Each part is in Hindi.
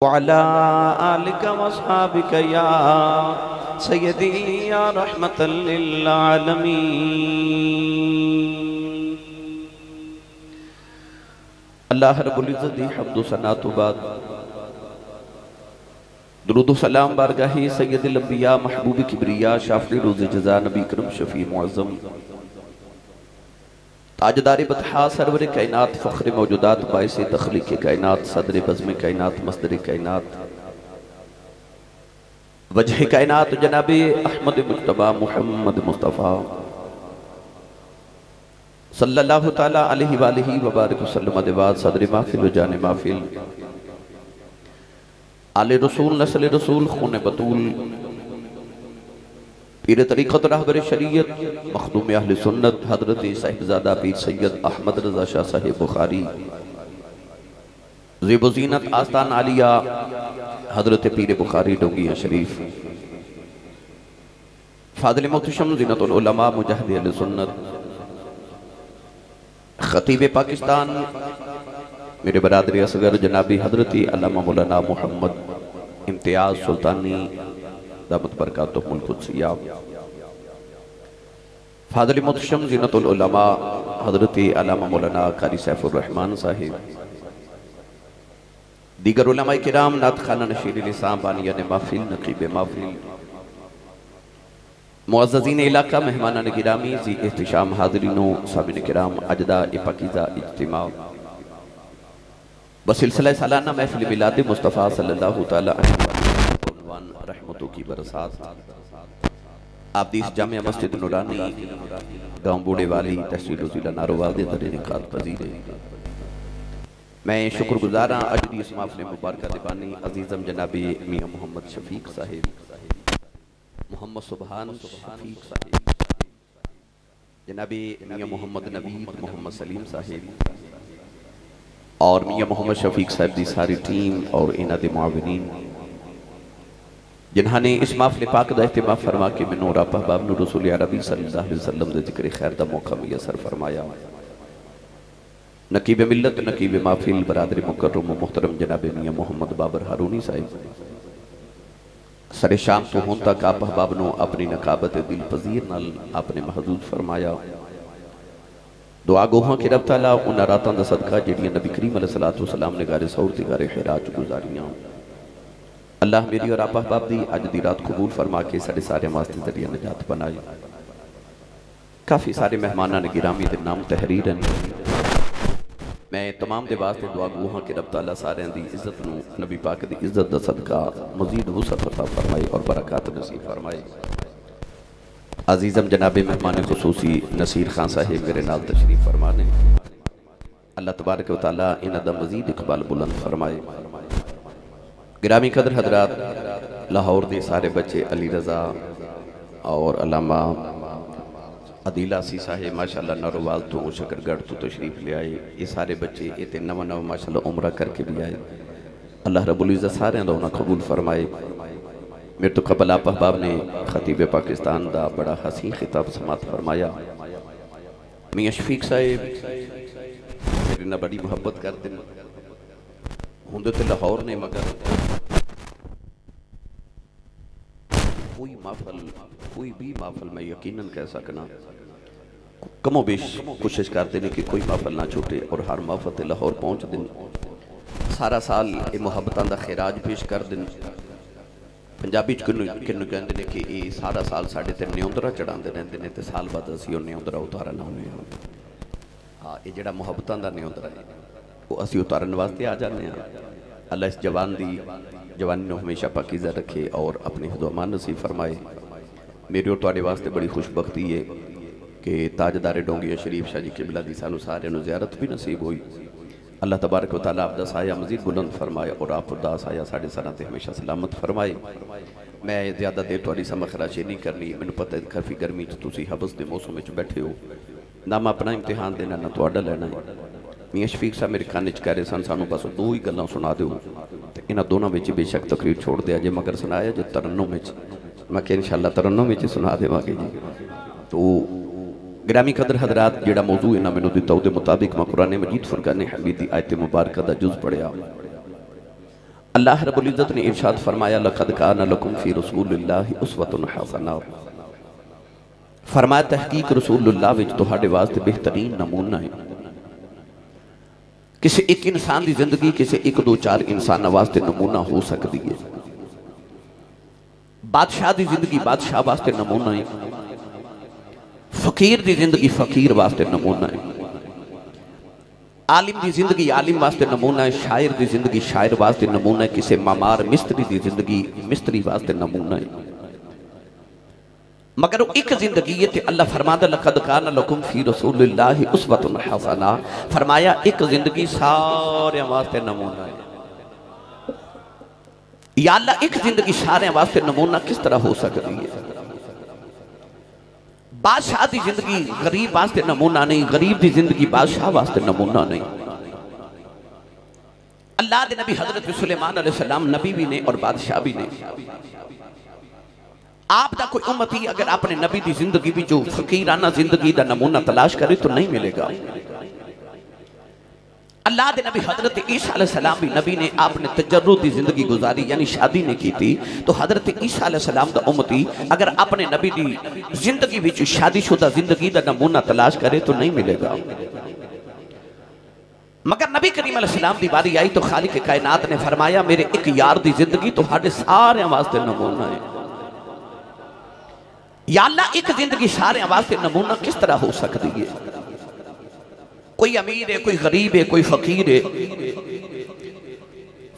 वअला आलिका वअस्हाबिका या सय्यदी या रहमतल लिल आलमीन। अल्लाह रब्बुल इज्जत दी हम्दो सना तो बाद दुरूद सलाम बारगाही सय्यदुल अंबिया महबूब किबरिया शाफी रोज़ जज़ा नबी करम शफी मुअज़्ज़म ताजदार बतहा सरवर कायनात फ़ख्र मौजूदात बाइस तख्लीक़ कायनात सदर बज़्म कायनात मस्दर कायनात वजह कायनात जनाब अहमद मुज्तबा मुहम्मद मुस्तफ़ा सल्लल्लाहु ताला अलैहि वालिहि व बारिक वसल्लम अदवाद सदर महफिल व जाने महफिल आले रसूल नस्ल रसूल खून बतूल पीर तरीक़त रहबर शरीयत मखदूम अहले सुन्नत हज़रत साहिबजादा पीर सैयद अहमद रज़ा शाह साहिब बुखारी ज़ेब ज़ीनत आस्तान आलिया हज़रत पीर बुखारी डोंगिया शरीफ फ़ाज़िल मुहतशम ज़ीनतुल उलमा मुजाहिद अहले सुन्नत ख़तीब पाकिस्तान मेरे बरादरी असगर जनाबी हज़रती अल्लामा मौलाना मोहम्मद इम्तियाज़ सुल्तानी दामत बरकातुहुल कुद्सिया फ़ाज़िल मुहतशम ज़ीनतुल उलमा हज़रती अल्लामा मौलाना कारी सैफुर रहमान साहिब दीगर उलमाए किराम नात खाना नशीर लिसां बानियान महफिल नक़ीब महफिल मुअज़्ज़ज़ीन इलाका मेहमानान गिरामी ज़ी एहतिशाम हाज़रीनों सामिन किराम अजदा पाकीज़ा इज्तिमा बसिलसिला सालाना महफिल मिलाद मुस्तफ़ा सल्लल्लाहु तआला अलैहि वसल्लम रहमतों की बरसात आप दी जामिया मस्जिद नूरानी गाँव बूढ़े वाली तहसील ज़िला नारोवाल दे दर निकात पजीर मैं शुक्रगुज़ार हाँ अज दी इस महफ़िल मुबारक दिबानी अजीज़म जनाबी मियाँ मोहम्मद शफीक साहिब मोहम्मद सुबहान शफीक साहिब जनाबी मियाँ मोहम्मद नबीद मोहम्मद सलीम साहिब और मियाँ मोहम्मद शफीक साहब की सारी टीम और इन्हों के मुआविनीन जिन्होंने इस महफिल पाक का इहतिमाम फरमा के मैनू रब अहबाब नूं रसूल अरबी सल्लल्लाहु अलैहि वसल्लम के जिक्र खैर का मौका मुयसर फरमाया। नकीब मिलत नकीब महफिल बरादरी मुकर्रम मुहतरम जनाब मियाँ मोहम्मद बाबर हारूनी साहिब सरे शाम तो हों तक आप अहबाब नूं अपनी नकाबत दिल पजीर नाल आपने महजूज फरमाया। दुआ गोहां कि रब तआला उन्हां रातां दा सदका जिहड़ियां नबी करीम अलैहिस्सलातु वस्सलाम ने गारे सौर ते गारे हिरा च गुजारियां अल्लाह मेरी और आप अहबाब दी अज दी रात कबूल फरमा के साडे सारे वास्ते जरिया नजात बनाए। काफ़ी सारे मेहमानां ने गिरामी दे नाम तहरीर हैं। मैं तमाम दे वास्ते दुआ गोहां कि रब तआला सारियां दी इज्जत नूं नबी पाक दी इज्जत दा सदका मज़ीद वुसअत अता फरमाए और बरकत नसीब फरमाए। अजीज़म जनाबे मेहमान खुसूसी नसीर खान साहिब मेरे नाल तशरीफ फरमाने अल्लाह तबारक व तआला इन्हां दा मज़ीद इकबाल बुलंद फरमाए। गिरामी कदर हजरात लाहौर दे सारे बच्चे अली रज़ा और अल्लामा अदीला सी साहिब माशाअल्लाह नारोवाल तो शकरगढ़ तो तशरीफ ले आए। ये सारे बच्चे ये ते नवा नवा माशाअल्लाह उमरा करके भी आए। अल्लाह रब्बुल इज़्ज़त सारे दा उन्हां कबूल फरमाए। मेरे तो कबल आप अहबाब ने खतीब पाकिस्तान का बड़ा हसीन खिताब समात फरमाया। मियाँ शफीक साहिब मेरे ना बड़ी मुहब्बत करते होंदे तो लाहौर ने मगर कोई भी महफल मैं यकीनन कह सकना कमो बेश कोशिश करते हैं कि कोई महफल ना छूटे और हर महफल ते लाहौर पहुँच दिन सारा साल ये मुहब्बतां दा खिराज पेश कर दिन। पंजाबी किनू कहते हैं कि ये सारा साल साढ़े ते न्योंदरा चढ़ाते रहते हैं तो साल बाद असी न्योंदरा उतारन आने। हाँ ये जो मुहब्बतां दा न्योंदरा है वो असी उतारन वास्ते आ जाने। अल्लाह इस जवान की जवानी को हमेशा पाकीज़ा रखे और अपने हुदमान नसीब फरमाए। मेरे और तुहाडे वास्ते बड़ी खुशबख्ती है कि ताजदार डोंगिया शरीफ शाह जी किबला की सानू सारिआं नूं ज़ियारत भी नसीब हुई। अल्लाह तबारक व तआला आपदा साया मज़ीद बुलंद फरमाए और आप दा साया साढ़े सरां ते हमेशा सलामत फरमाए। मैं ज़्यादा देर तुहाडी समझ खराशे नहीं करनी। मैनूं पता है काफ़ी गर्मी च तुसीं हबस के मौसम में बैठे हो ना मैं अपना इम्तिहान देना ना तुहाडा लेना है। मियाँ शफीक साहब मेरे कान च कह रहे सन सानू बस दो ही गल्लां सुना दो तो इन्हां दोनों में बेशक तकरीर छोड़ दिया जे मगर सुनाया जो तरन्नुम में मैं कि इंशाअल्लाह तरन्नुम में सुना देवांगे जी। तो गिरामी कदर हजरात जेड़ा मौजू इन्हें मैनू दिता उसके मुताबिक मैं कुरान मजीद फुरकान हमीद की आयत मुबारक का जुज़ पढ़िया। अल्लाह रब्बुल इज़्ज़त ने इरशाद फरमाया लक़द काना लकुम फ़ी रसूलिल्लाहि उस्वतुन हसना। फरमाया तहकीक रसूलुल्लाह विच तुहाडे वास्ते बेहतरीन नमूना है। किसी एक इंसान की जिंदगी किसी एक दो चार इंसानों वास्ते नमूना हो सकती है। बादशाह की जिंदगी बादशाह वास्ते नमूना है, फकीर की जिंदगी फकीर वास्ते नमूना है, आलिम की जिंदगी आलिम वास्ते नमूना है, शायर की जिंदगी शायर वास्ते नमूना है, किसी मामार मिस्त्री की जिंदगी मिस्त्री वास्ते नमूना है। मगर एक जिंदगी है ते अल्लाह फरमाता लक़द काना लकुम फ़ी रसूलिल्लाहि उस्वतुन हसना। फरमाया एक जिंदगी सारे वास्ते नमूना है। या अल्लाह एक जिंदगी सारे वास्ते नमूना किस तरह हो सकती है? बादशाह की जिंदगी गरीब वास्ते नमूना नहीं, गरीब की जिंदगी बादशाह वास्ते नमूना नहीं। अल्लाह के नबी हजरत सुलेमान अलैहिस्सलाम नबी भी ने और बादशाह भी ने। आप दा कोई उम्मती अगर अपने नबी की जिंदगी भी जो फकीराना जिंदगी का नमूना तलाश करे तो नहीं मिलेगा। अल्लाह के नबी हजरत ईसा अलैहिस्सलाम भी नबी ने आपने तजर्रुद की जिंदगी गुजारी यानी शादी नहीं की थी। तो हजरत ईसा अलैहिस्सलाम का उम्मती अगर अपने नबी की जिंदगी में शादीशुदा जिंदगी का नमूना तलाश करे तो नहीं मिलेगा। मगर नबी करीम अलैहिस्सलाम की बारी आई तो खालिक कायनात ने फरमाया मेरे एक यार की जिंदगी तुहाडे सारे वास्ते नमूना है। या अल्लाह एक जिंदगी सारे वास्ते नमूना किस तरह हो सकती है? कोई अमीर है, कोई गरीब है, कोई फकीर है।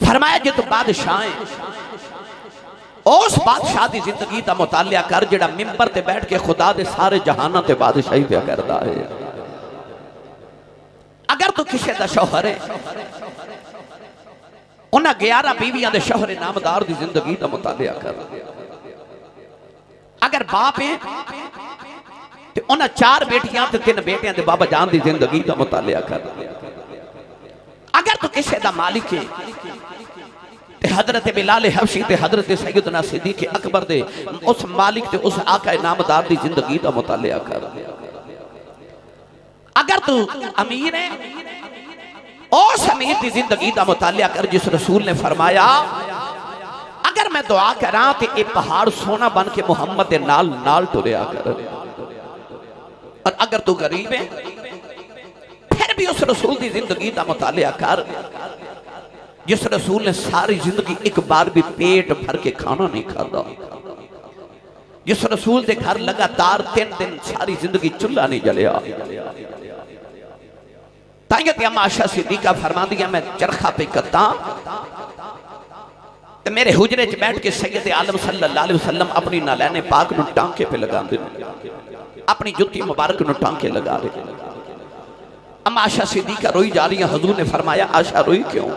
फरमाया जो तो बादशाह है उस बादशाह की जिंदगी का मुतालिया कर जिहड़ा मिंबर ते बैठ के खुदा दे सारे जहाना ते बादशाही पे करता है। अगर तू किसी का शौहर है उन्हें 11 बीवियां दे शौहर नामदार की जिंदगी का मुतालिया कर। अगर बाप है तो उन्हें 4 बेटियां ते 3 बेटियां दे बाबा जान की जिंदगी का मुतालिया कर। अगर तू किसी का मालिक है ते हजरत बिलाल हबशी ते हजरत सैयदना सिद्दीक अकबर दे उस मालिक ते उस आका नामदार की जिंदगी का मुतालिया कर। अगर तू अमीर है उस अमीर की जिंदगी का मुतालिया कर जिस रसूल ने फरमाया अगर मैं दुआ करा तो ये पहाड़ सोना बन के मुहम्मद के नाल नाल टुरया कर। और अगर तू गरीब है फिर भी उस रसूल की जिंदगी का मुतालिया कर जिस रसूल ने सारी जिंदगी एक बार भी पेट भर के खाना नहीं खाता, जिस रसूल के घर लगातार 3 दिन सारी जिंदगी चूल्हा नहीं जलिया। ताकि अम्मा आयशा सिद्दीका फरमाती है मैं चरखा पे करता तो मेरे हुजरे च बैठ के सैयद आलम सल्लल्लाहु अलैहि वसल्लम अपनी नालैने पाक नूं टांके पे लगाते, अपनी जुत्ती मुबारक नूं टांके लगा रहे। अम्मा आयशा सिद्दीका रोई जा रही है। हुजूर ने फरमाया आयशा रोई क्यों?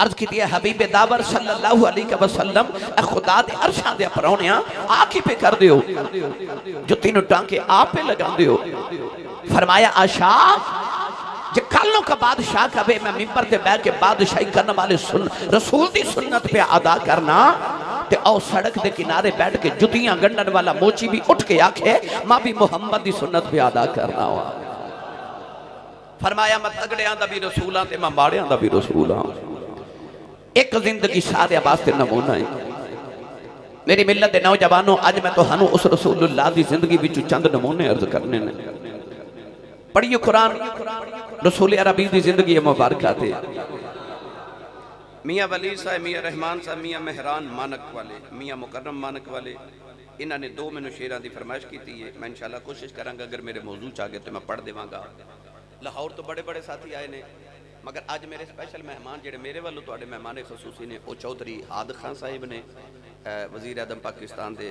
अर्ज की हबीब दावर सल्लल्लाहु अलैहि वसल्लम खुदा दे अरशां दे परौणिया आके पे कर दियो जुत्ती नूं टांके आप पे लगा दियो। फरमाया आयशा जे कल का बादशाह कहे मैं मिंबर से बैठ के बादशाही करने वाले रसूल की सुन्नत पे अदा करना ते और सड़क के किनारे बैठ के जुतियां गंढन वाला मोची भी उठ के आखे मां भी मुहम्मद की सुन्नत पे अदा करना हुआ। फरमाया मैं तगड़ियां दा भी रसूल हां ते मैं माड़ियां दा भी रसूल हां। एक जिंदगी सारे वास्ते नमूना है। मेरी मिलत के नौजवानों अज मैं तुहानू उस रसूलुल्लाह की जिंदगी विच चंद नमूने अर्ज करने ने। पढ़िए कुरान रसूल अरबी की जिंदगी मुबारक थे। मियाँ वली साहब, मियाँ रहमान साहब, मियाँ मेहरान मानक वाले, मियाँ मुकर्रम मानक वाले, इन्होंने 2 मैनू शेरां की फरमाइश की है। मैं इंशाल्लाह कोशिश करांगा अगर मेरे मौजू च आ गए तो मैं पढ़ देवांगा। लाहौर तो बड़े बड़े साथी आए ने मगर अज मेरे स्पैशल मेहमान जेडे मेरे वालों तुहाडे मेहमान खसूसी ने वो चौधरी आद खान साहिब ने, वजीर आजम पाकिस्तान के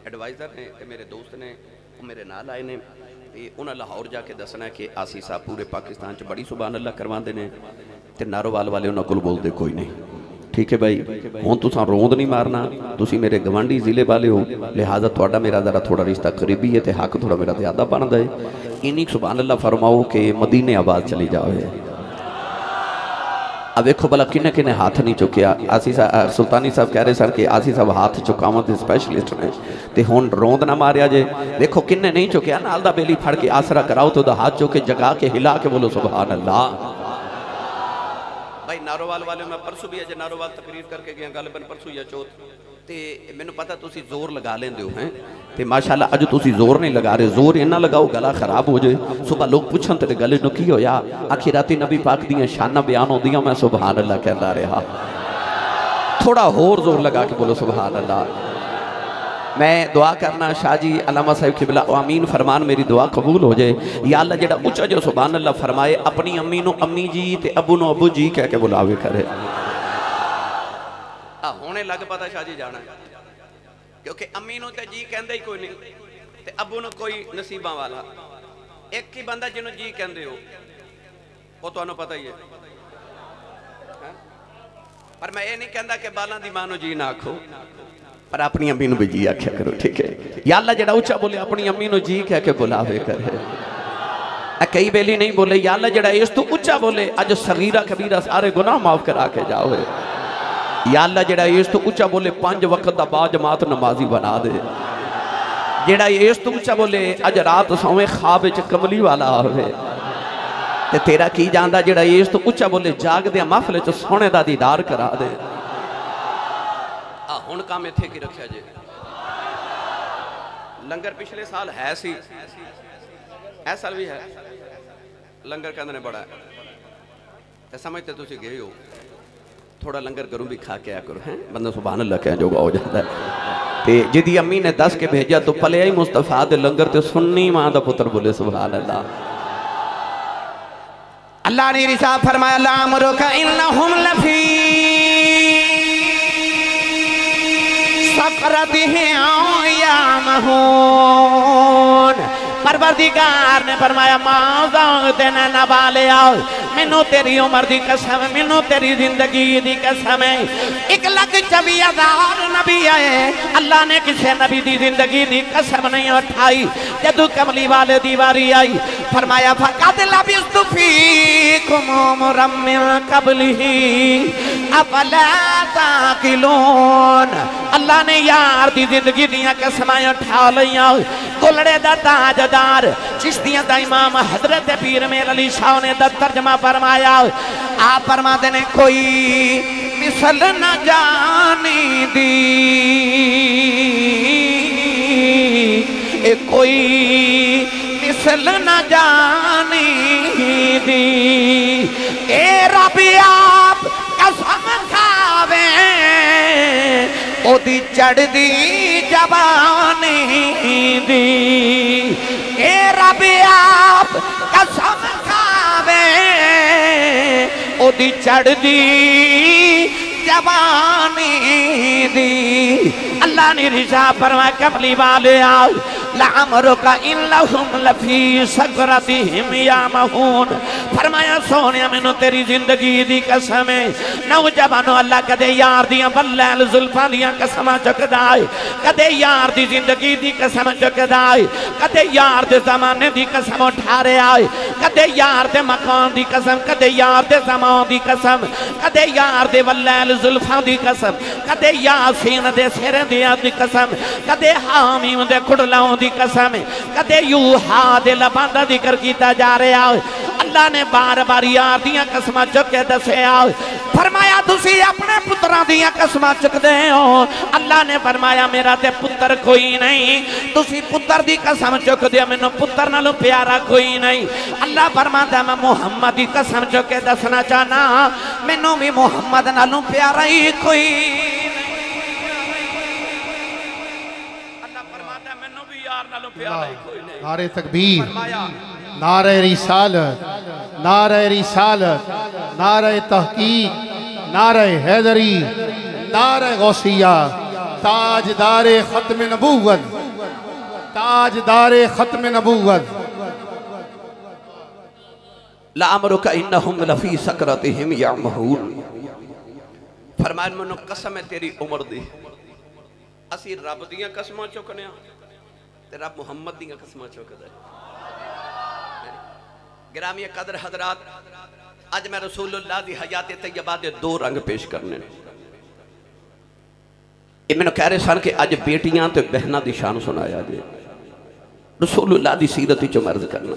एडवाइज़र ने, मेरे दोस्त ने, वो मेरे नाल आए ने। उन्हें लाहौर जाके दसना है कि आसी साहब पूरे पाकिस्तान च बड़ी सुभान अल्लाह करवाते हैं तो नारोवाल वाले उन्होंने को बोलते कोई नहीं। ठीक है भाई, हुण तुसां रोंद नहीं मारना, तुसी मेरे गवांढी जिले वाले हो, लिहाजा तुहाडा मेरा जरा थोड़ा रिश्ता करीबी है तो हक थोड़ा मेरा ज़्यादा बनता है। इन्नी सुभान अल्लाह फरमाओ कि मदीने आवाज़ चली जाए। अब देखो भला किन्ने किन्ने हाथ नहीं चुकया। आसी साहब सुल्तानी साहब कह रहे सर कि आसी साहब हाथ चुकाव के स्पैशलिस्ट ने तो हुण रोंद ना मारिया जे। देखो किन्ने नहीं चुकया, नाल दा बेली फड़ के आसरा कराओ तो हाथ चुके जगा के हिला के बोलो सुभान अल्लाह। भाई नारोवाल वाले मैं परसों भी अज नारोवाल तकरीर करके गया गलबन परसों या चौथ तो मैंने पता तुसी जोर लगा लेंदे हो हैं तो माशाल्लाह अज तुसी जोर नहीं लगा रहे जोर इन्ना लगाओ गला खराब हो जाए सुबह लोग पूछन तेरे गले नूं की होया आखिर राती नबी पाक दियां शाना बयान होंदियां मैं सुभान अल्लाह कहता रहा थोड़ा होर जोर लगा के बोलो सुभान अल्लाह। मैं दुआ करना शाह जी अल्लामा साहिब किबला आमीन फरमान मेरी दुआ कबूल हो जाए या अल्लाह जेड़ा उच्चा जो सुभान अल्लाह फरमाए अपनी अम्मी नूं अम्मी जी ते अबू नूं अबू जी कह के बुलावे करे होने लग पता शाह जी जाना क्योंकि अम्मी नूं ते जी कहंदे ही कोई नहीं ते अबू नूं कोई नसीबा वाला एक ही बंदा जिन्हों जी कहंदे हो वो तुहानूं पता ही है पर मैं ये नहीं कहता कि बालां दी मां नूं जी ना आखो पर अपनी अम्मी नूं भी जी आख्या करो ठीक है या अल्लाह जेड़ा उच्चा बोले अपनी अम्मी नूं जी कह के बुलावे करे कई बेली नहीं बोले या अल्लाह जेड़ा इस तो उच्चा बोले अज सगीरा कबीरा सारे गुनाह माफ करा के जाओ या अल्लाह जेड़ा इस तो उच्चा बोले 5 वक्त दा बाजमात नमाजी बना दे जेड़ा इस तो उच्चा बोले अज रात सोवे ख्वाब च कमली वाला आवे ते तेरा की जांदा जेड़ा इस तो उच्चा बोले जागदे महफिल च सोने दा दीदार करा दे हुण काम इत्थे की रखिया जे लंगर पिछले साल है सी ऐ साल भी है लंगर कहंदे ने बड़ा ते समझते तुसी गए हो थोड़ा लंगर करूं भी खा के आया करो हैं बंदा सुभान अल्लाह कह जोगा हो जाता है ते जिदी अम्मी ने दस के भेजा तो पलिया ही मुस्तफा दे लंगर ते सुन्नी मां दा पुत्र बोले सुभान अल्लाह। अल्लाह ने इरशाद फरमाया ला अमरुका इन्नहुम लफी सकरतिहिम यामहून परवरदिगार ने फरमाया मां देना नवाले आओ मैनू तेरी उम्र दी कसम मैनू तेरी जिंदगी दी कसम 1,24,000 नबी आए अल्लाह ने किसी नबी दी जिंदगी दी कसम नहीं उठाई जदू कमली वाले दी वारी आई फरमाया फकद लबिस्तु फीकुम उमरम मिन कबलिही अफला ताकिलून अल्लाह ने यार दी जिंदगी दियां कसमां उठा लिया कोलड़े दा ताजदार चिश्तियां दा इमाम हजरत पीर मेर अली शाह ने दा तर्जमा फरमाया आप फरमाते ने कोई मिसल न जानी दी कोई मिसल न जानी दी ए रब आप कसम खावे ओदी चढ़दी जवानी दी ए रब आप कसम खावे ओदी चढ़दी जवानी दी अल्लाह ने रिशा फरमाया कमली वाले आओ लामरुका इन्नहुम लफी सकरतिहिम यामहून फरमाया सोनिया मैनू तेरी जिंदगी दी कसम है नौजवानों अल्लाह कदे यार दियां बल्लैल जुल्फां दियां कसमां चुकदा है कदे यार दी जिंदगी दी कसम चुकदा है कदे यार दे जमाने दी कसम उठा रहा है कदे यार दे मकान दी कसम कदे यार दे ज़मान दी कसम कदे यार दे बल्लैल जुल्फां दी कसम कदे यासीन दे सिर दियां दी कसम कदे हामीम दे कुड़लाओं दी कसम कदे यूहा दे लबां दा जिक्र कीता जा रहा है अल्लाह ने बार बार यार दियां कसमां चुक के दस्या फरमाया तुसी अपने पुत्रां दियां कसमां चुकदे हो अल्लाह ने फरमाया मेरा ते पुत्र कोई नहीं तुसी पुत्र दी कसम चुकदे हो मैनू पुत्र नालों प्यारा कोई नहीं अल्लाह फरमांदा मैं मुहम्मद दी कसम चुक के दसना चाहना मैनू भी मुहम्मद नालों प्यारा ही कोई नारे तकबीर नारे रिसालत नारे रिसालत नारे तहकीक नारे हैदरी नारे गौसिया ताजदारे खत्म नबूवत ताजदारे खत्म नबूवत ला अमरुका इन्नहुम लफी सकरतिहिम यामहून फरमाया मैनू कसम है तेरी उम्र दी असी रब दियां कसमां चुकने रब मुहम्मद दियां कसमां चुकदा गिरामी कदर हजरात अज मैं रसूलुल्लाह दी हयात तैयबा दे 2 रंग पेश करने ये मैंने कह रहे सन कि अज बेटियां ते बहनां दी शान सुनाया जे रसूलुल्लाह दी सीरत विच मर्ज करना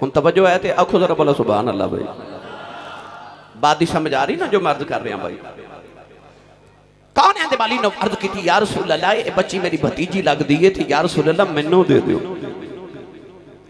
हुन तवज्जो है तो आखो जरा बोला सुभान अल्लाह भाई। बात दी समझ आ रही ना जो मैं अर्ज कर रहा भाई। कौन है वाली ने अर्ज की या रसूल अल्लाह ये बच्ची मेरी भतीजी लगती है थी, या रसूल अल्लाह मैनू दे दो।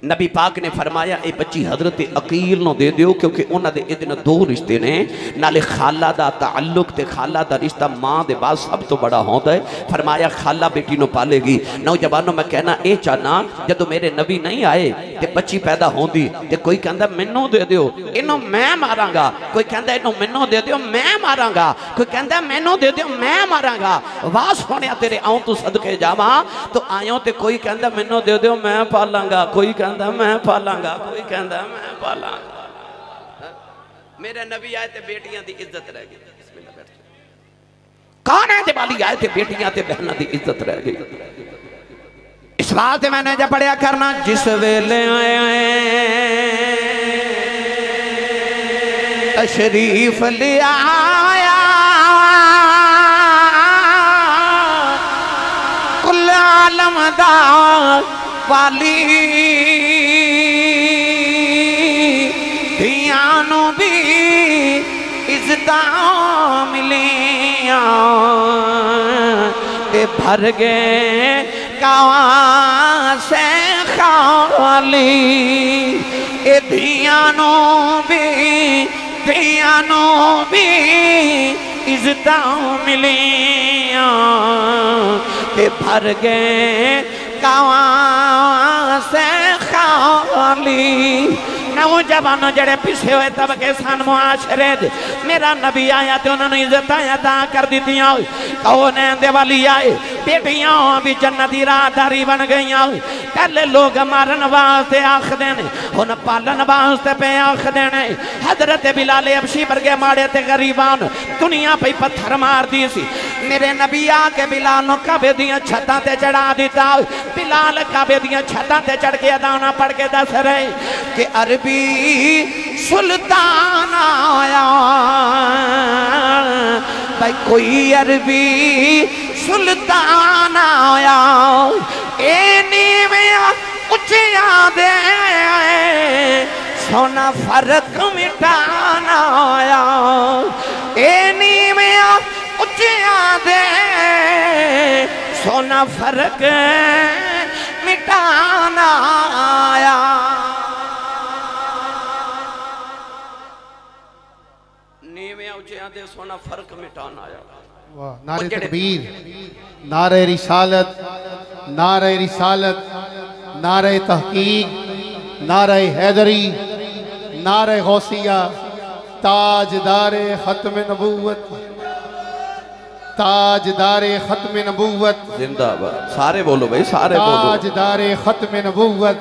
नबी पाक ने फरमाया ये बच्ची हजरत अकील नो दे दियो, क्योंकि उन्होंने इहदे नाल दो रिश्ते ने, नाले खाला दा ताल्लुक ते खाला दा रिश्ता मां दे बाद सब तो बड़ा होता है। फरमाया खाला बेटी नो पालेगी। नौजवानों मैं कहना ये चाहना जदों मेरे नबी नहीं आए ते बच्ची पैदा होंदी ते कोई कहंदा मैनू दे दियो इनू मैं मारांगा, कोई कहंदा इनू मैनू दे दियो मैं मारांगा, कोई कहंदा मैनू दे दियो मैं मारांगा। वाह सोहणिया तेरे आऊं तू सदके जावां तो आयो ते कोई कहंदा मैनू दे दियो मैं पालांगा, कोई कहंदा मैं पालांगा, कोई कहंदा मैं पालांगा। मेरे नबी आए ते बेटियां दी इज्जत रह गई। बिस्मिल्लाह बैठ जाओ। कौन है वाली आए ते बेटियां ते बहनां दी इज्जत रह गई। इस बात मैंने जब पढ़िया करना जिस वेले तशरीफ ले आया कुल आलम दा वाली धियानू भी इज्जत मिलिया ते भर गए कावां से खाली। ए धियानू भी इज्जत मिलिया ते भर गए कावां से खाली। नौजवानों जड़े पिछे हुए तबके सन मुआशरे दे, मेरा नबी आया तो उन्होंने इज्जत अदा कर दी। कौन है वाली आए बेटियां भी जन्नती राहदारी बन गई। पहले लोग मारन वास्ते आखदे ने, हुण पालन वास्ते पे आखदे ने। हजरत बिलाल हबशी वर्गे माड़े ते गरीबान दुनिया पे पत्थर मार दी सी। मेरे नबी आके बिलाल नूं काबे दियां छत्तां ते चढ़ा दिता। बिलाल काबे दियां छत्तां ते चढ़ के अदाना पढ़ के दस रहे कि अरबी सुल्तान आया। भाई कोई अरबी सुल्तान आया, ए नीविया उच्चिया दे सोना फर्क मिटाना आया। ए नीविया उच्चिया दे सोना फर्क मिटाना आया। नीविया उच्चिया दे सोना फर्क मिटाना आया। नारे तकबीर, नारे रिसालत, नारे रिसालत, नारे तहकीक, नारे हैदरी, नारे गौसिया, ताजदारे खत्म नबूवत, ताजदारे खत्म नबूवत जिंदाबाद। सारे बोलो भाई, सारे बोलो। ताजदारे खत्म नबूवत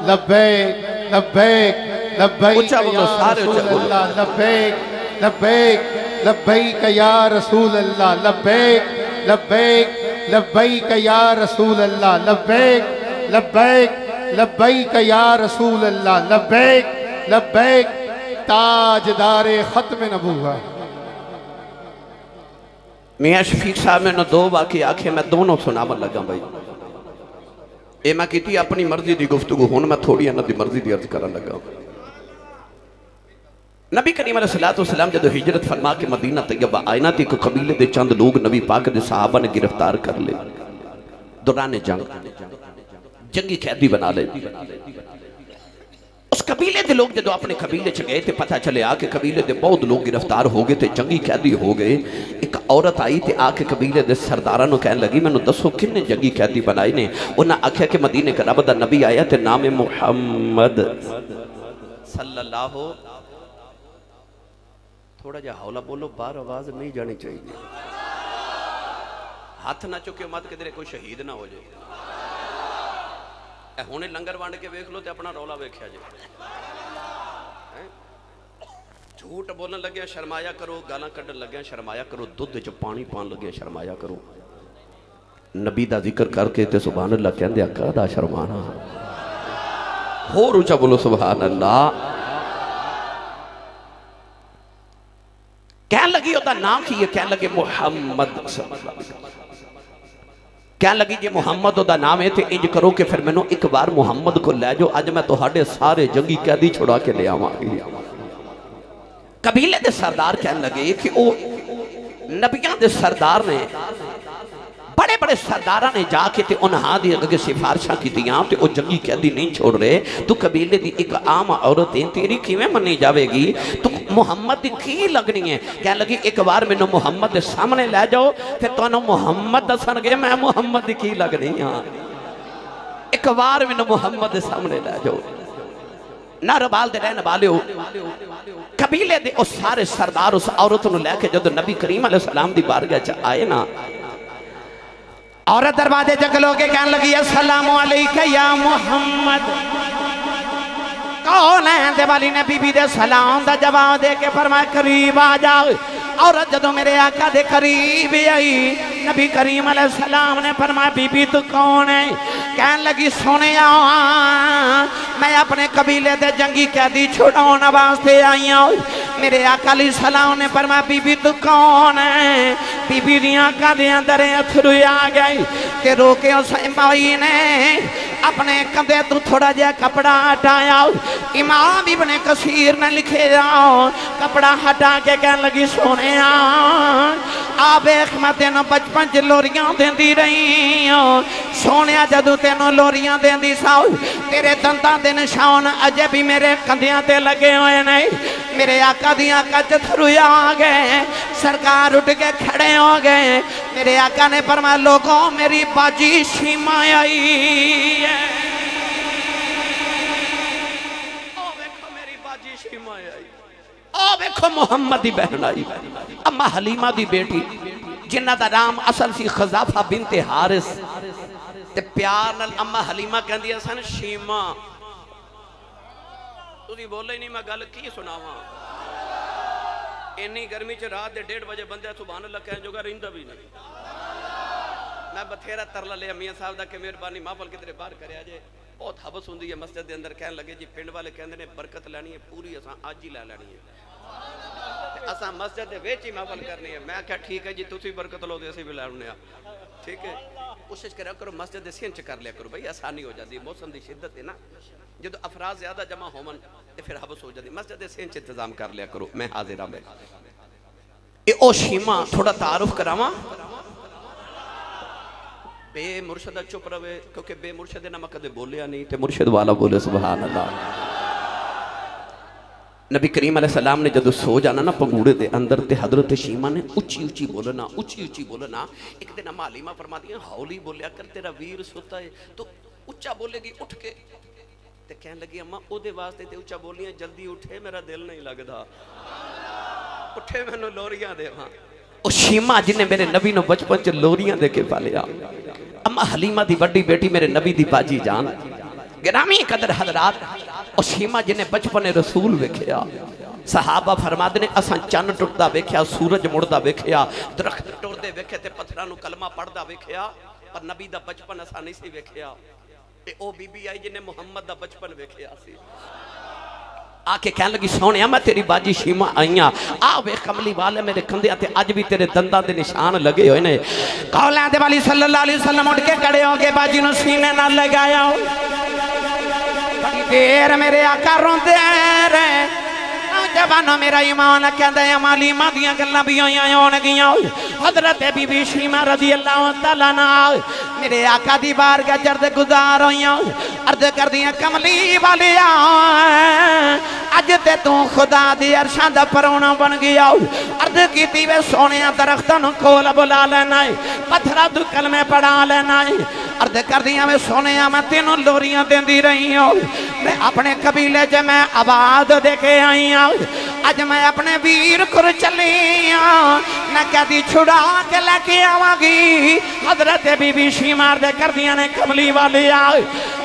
लब्बैक लब्बैक लब्बैक या रसूल अल्लाह, लब्बैक लब्बैक लब्बैक या रसूल अल्लाह, लब्बैक लब्बैक लब्बैक या रसूल अल्लाह, लब्बैक लब्बैक लब्बैक या रसूल अल्लाह, लब्बैक लब्बैक ताजदारे खत्म नबूवत। मियां शफीक साहब मैंने दो वाक़े आखे, मैं दोनों सुनावन लगा भाई। ये मैं की अपनी मर्जी की गुफ्तगू, हुण मैं थोड़ी इन्हां दी मर्जी की अर्ज करन लगा। नबी करीम अलैहिस्सलातु वस्सलाम जदों हिजरत फरमा के मदीना तैयबा आए ना, तो एक कबीले के चंद लोग नबी पाक के सहाबा ने गिरफ्तार कर ले। दौरान जंगी कैदी बना ले। उस कबीले के लोग जो अपने कबीले च गए तो पता चले आके कबीले के बहुत लोग गिरफ्तार हो गए तो जंगी कैदी हो गए। एक औरत आई तो आके कबीले के सरदारां नूं कहन लगी मैनूं दसो किन्ने जंगी कैदी बनाए ने। उन्हें आख्या कि मदीने का रब दा नबी आया तो नाम है मुहम्मद सल्लल्लाहु। थोड़ा जा हौला बोलो, बाहर आवाज नहीं जानी चाहिए। हाथ ना चुके मत किधरे कोई शहीद ना हो जाए। हुणे लंगर वंड के वेख लो तो अपना रौला वेख्या जे। झूठ बोलन लगे शर्माया करो, गालां कड्ढन लगे शर्माया करो, दुध च पानी पान लगे शर्माया करो। नबी दा जिक्र करके ते सुभान अल्लाह कहंदे आका दा शर्माना। होर ऊंचा बोलो सुभान अल्लाह। कह लगी ओदा नाम की है, कह लगे मुहम्मद सल्लल्लाहु अलैहि वसल्लम। कह लगी जे मुहम्मद ओदा नाम है तो इंज करो कि फिर मैनू एक बार मुहम्मद को लै जाओ, अज मैं तुहाडे सारे जंगी कैदी छुड़ा के ले आवांगी। कबीले दे सरदार कह लगे कि वो नबियां दे सरदार ने, बड़े बड़े सरदारा ने जाके ते उन्हां दी अगे सिफारिशां कीतियां ते वो जंगी कैदी नहीं छोड़ रहे। तू कबीले दी एक आम औरत है, तेरी किवें मन्नी जाएगी? तू मुहम्मद दी की लगनी है? कह लगी एक बार मैनू मुहम्मद दे सामने लै जाओ, फिर तुहानू मुहम्मद दसणगे मैं मुहम्मद दी की लगनी हाँ। एक बार मैनू मुहम्मद दे सामने लै जाओ। नारोबाल दे रहने वाले कबीले दे उस सारे सरदार उस औरत नू लैके जदों नबी करीम अलैहि सलाम दी बारगाह च आए ना, औरत दरवाजे च खलो के कहने लगी अस्सलामु अलैका या मुहम्मद। कौन है? दिवाली ने बीबी दे सलाम दा जवाब दे के फरमाया करीब आ जाओ। औरत जदों मेरे आका दे करीब आई, नबी करीम अलैहि सलाम ने फरमाया बीबी तू कौन है? कहने लगी सोनिया मैं अपने कबीले दे जंगी कैदी छुड़ाने वास्ते आई हूं। मेरे आका अलैहि सलाम ने फरमाया बीबी तू कौन है? बीबी दी आंखां दे अंदर अथरू आ गए ते रोके उस माई ने अपने कंधे तू थोड़ा जिहा कपड़ा हटाया। इमाम इब्ने कसीर ने लिखे कपड़ा हटा के कहने लगी सोने आ वेख मैं तेनों बचपन च लोरियां देंदी रही हूं। सोने जदों तेनों लोरियां देंदी सा तेरे दंदां दे निशान अजे भी मेरे कंधियां ते लगे हुए ने। मेरे आका दी आंखां च थरू आ गए, सरकार उठ के खड़े हो गए। मेरे आका ने फरमाया लोगों मेरी बाजी शीमा आई है। ओ देखो मेरी बाजी शीमा आई, ओ देखो मुहम्मद दी बहन आई, अम्मा हलीमा दी बेटी जिन्ना दा नाम असल सी खजाफा बिनते हारिस ते प्यार नाल अम्मा हलीमा कहंदियां सन शीमा। तुसी बोले ही नहीं, मैं गल की सुनावा। इन्नी गर्मी च रात के 1:30 बजे बंदे सुभान अल्लाह कहने जोगा रहिंदा भी नहीं। मैं बथेरा तरला लिया मियाँ साहब दा कि मेहरबानी महफल किधरे बाहर करया जे, बहुत हबस हुंदी है मस्जिद के अंदर। कहने लगे जी पिंड वाले कहंदे ने बरकत लैनी है पूरी, असां अज ही लै लैनी है, असां मस्जिद दे विच ही महफल करनी है। मैं क्या ठीक है जी तुसीं बरकत लो ते असीं भी लै लैने, ठीक है। कोशिश करा करो मस्जिद दे सिंच कर लिया करो भाई, आसानी हो जाती। मौसम की शिद्दत है ना, जो अफराज ज्यादा जमा होवन तो फिर हबस हो जाती। मस्जिद दे सिंच इंतजाम कर लिया करो। मैं हाजिर हाँ। ए ओ शीमा थोड़ा तारुफ करावा। बे मुर्शदा चुप रहे क्योंकि बे मुर्शद ना मैं कदे बोलिया नहीं, तो मुर्शद वाला बोले सुभान अल्लाह। नबी करीम अलैहि सलाम ने जदों सो जाना ना पंगूड़े दे अंदर, ते हजरत शीमा ने उच्ची उच्ची बोलना, उच्ची उच्ची बोलना। एक दिन अम्मा हलीमा फरमाती है हौली बोलिया कर तेरा वीर सुता है, तो उच्चा बोलेगी उठ के। ते कहने लगी अम्मा ओदे वास्ते ते उच्चा बोलियां जल्दी उठे मेरा दिल नहीं लगदा, उठे मैनू लोरियां देवां। ओ शीमा जिन्हें मेरे नबी नू बचपन च लोरियां दे के पालिया, अम्मा हलीमा दी बड़ी बेटी मेरे नबी दी बाजी जान गिरामी कदर हजरात। और शीमा जिन्हें बचपन रसूल वेख्या, सहाबा फरमाते ने असां चन्न टुटदा वेख्या, सूरज मुड़दा वेख्या, दरख्त टुरदे वेखे ते पत्थरां नू कलमा पढ़दा वेख्या, पर नबी दा बचपन असां नहीं सी वेख्या। ते ओ बीबी आई जिन्हें मुहम्मद दा बचपन वेख्या सी। आके कहने लगी सोने मैं तेरी बाजी शीमा आई हाँ, आ वे कमली वाले मेरे कंधे ते अज भी तेरे दंदां दे निशान लगे हुए ने। कौलां दे वाली सल्लल्लाहु अलैहि वसल्लम उठ के खड़े हो गए, बाजी नू सीने नाल लगाया। देर मेरे आका रोंदे रहे, जवानों मेरा ईमान कहंदा है मालीमा दियां गल्लां भी होणगियां। हजरत बीबी शीमा रज़ी अल्लाह तआला अन्हा मेरे आका दी बारगाह जर्द गुजार होइयां, अर्ज करदियां कमली वालिया अज ते तू खुदा दी अरशां दा परौना बन गया। अर्ज कीती वे सोनिया दरख्तां नूं कोल बुला लेना है, पत्थरां तू कलमे पढ़ा लेना है। अर्ज करदियां वे सोनिया मैं तेनों लोरियां देंदी रही हूं, मैं अपने कबीले च मैं आवाज दे के आई हूं। अज मैं अपने वीर को चली मैं कैदी छुड़ा के लेके आवागी। हजरत बीबी शीमा दे करदियां ने कमली वाले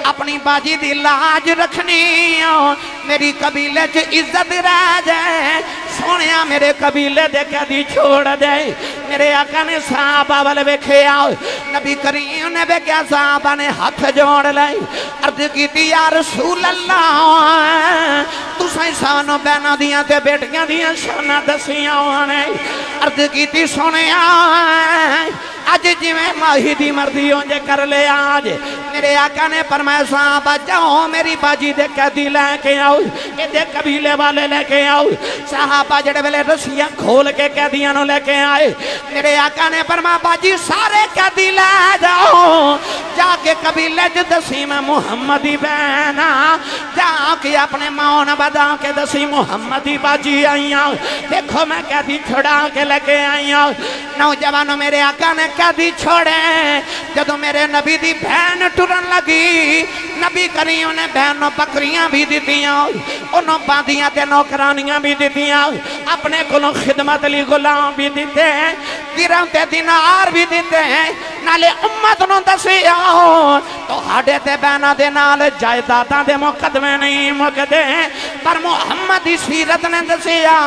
अपनी बाजी दी लाज रखनी, मेरी कबीले च इज्जत रह जाए। सोने मेरे कबीले दे कैदी छोड़ दे। मेरे आका ने साहबा वाल वेख्या, नबी करीम ने वेख्या, साहबा ने हाथ जोड़ लाई, अर्ज की या रसूल अल्लाह तुसां सानू बहना दियां ते बेटियां दियां शाना दसियां ने। अर्ज की सोने अज जिवें माही दी मर्जी उंज कर ले आज। मेरे आका ने फरमाया साहबा जाओ मेरी बाजी दे कैदी लैके आओ, इहदे कबीले वाले लेके आओ। साहबा जेड़े वेले रस्सियां खोल के कैदियां नूं लेके आए, मेरे आका ने फरमाया बाजी सारे कैदी लै जाओ, जाके कबीले च दसी मैं मुहम्मदी बहना, जाके अपने मौन बदा के दसी मुहम्मदी बाजी आई हूं। देखो मैं कैदी छुड़ा के लेके आई हूं। नौजवानों मेरे आका ने कैदी छोड़े। जदों मेरे नबी दी बहन टुरन लगी, नबी करीम ने बहन नूं बकरियां भी दित्तियां, उन्हों बांदियां ते नौकरानियां भी दित्तियां, अपने कोलों खिदमत लई गुलाम भी दिते, दिरहम ते दिनार भी दिते, नाले उम्मत नूं दसिया तुहाडे ते बहनां दे नाल जायदादां दे मुकदमे नहीं मुकदे, पर मुहम्मद दी सीरत ने दसिया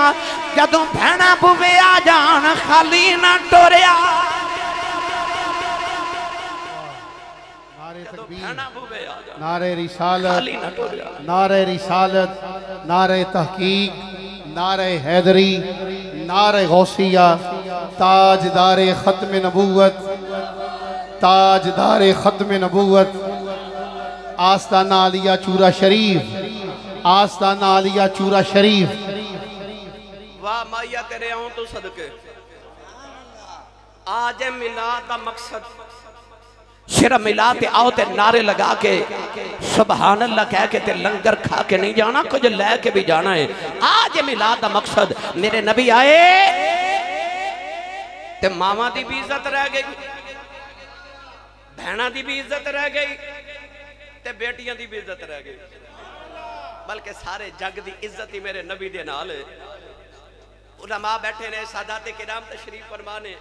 जदों बहना बुवे आ जान खाली ना टोरिया। नारे रिसालत, नारे रिसालत, नारे तहकीक, नारे हैदरी, नारे गौसिया, ताजदारे खत्म नबूवत, ताजदारे खत्म नबूवत, आस्ताना आलिया चूरा शरीफ, आस्ताना आलिया चूरा शरीफ। वाह माया तेरे आऊं तो सदके। आज मिलाद का मकसद सिर्फ मिलाद ते आओ ते नारे लगा के सुभान अल्लाह कह के ते लंगर खा के नहीं जाना, कुछ लैके भी जाना है। आज मिलाद का मकसद मेरे नबी आए ते मावा की भी इज्जत रह गई, बहना की भी इज्जत रह गई, ते बेटियां की भी इज्जत रह गई, बल्कि सारे जग की इज्जत ही मेरे नबी दे नाल है। उलमा बैठे ने, सादाते किराम तशरीफ फरमा ने,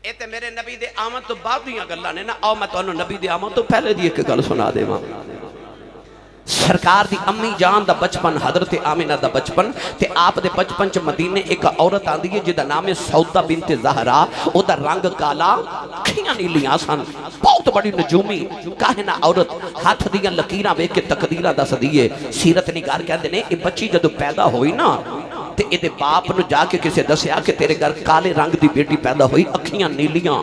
ये तो मेरे नबी दे आमद तो बाद दी गल्लां ने ना। आओ मैं तुहानू नबी दे आमद तो पहले दी एक गल सुना देवां। सरकार दी अम्मी जान दा बचपन, हजरत आमिना दा बचपन, ते आप दे बचपन च मदीने एक औरत आंदी है जिदा नाम है सौदा बिनते ज़हरा। ओदा रंग काला, अखियां नीलियां सन, बहुत बड़ी नजूमी काहिना औरत, हाथ दियां लकीरां वेख के तकदीरां दसदी है। सीरत निगार कहंदे ने ये बच्ची जदों पैदा होई ना ते इहदे बाप नूं जाके किसे दसिया कि तेरे घर काले रंग दी बेटी पैदा हुई, अखियां नीलियां।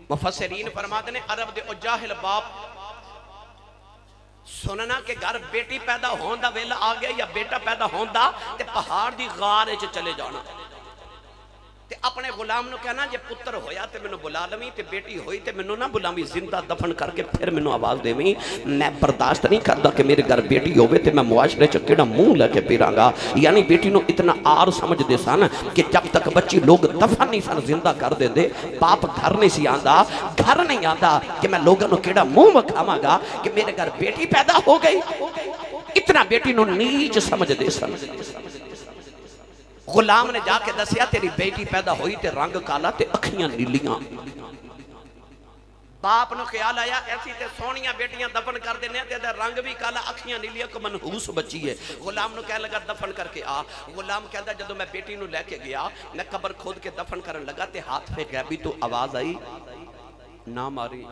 मुफस्सिरीन फरमाते ने अरब दे ओ जाहिल बाप सुनना के घर बेटी पैदा होने का वेला आ गया या बेटा पैदा होता ते पहाड़ की गार च चले जाना, ते अपने गुलाम नूं कहना जे पुत्र होया ते मैनू बुला लवी, ते बेटी होई ते मैनू ना बुलावी, जिंदा दफन करके फिर मैनू आवाज़ देवी। मैं बर्दाश्त नहीं करता कि मेरे घर बेटी होवे ते मैं मुआशरे च किहड़ा मुँह लैके फिरांगा। यानी बेटी नूं इतना आर समझते सन कि जब तक बच्ची लोग दफन नहीं सन जिंदा कर देंदे, बाप घर नहीं सी आंदा, घर नहीं आंदा कि मैं लोगों नूं किहड़ा मुँह विखावांगा कि मेरे घर बेटी पैदा हो गई। इतना बेटी नूं नीच समझते सन। गुलाम ने जाके दसिया तेरी बेटी पैदा हुई ते रंग काला ते अखियां नीलियां। बाप नूं ख्याल आया ऐसी ते सोहणियां बेटियां दफन कर देने ते रंग भी काला, अखियां नीलियां, को मनहूस बच्ची है। गुलाम नूं कह लगा दफन करके आ। गुलाम कहता जदों मैं बेटी नूं लैके गया, मैं कबर खोद के दफन करन लगा ते हाथ पे गैबी तो आवाज आई ना मारी।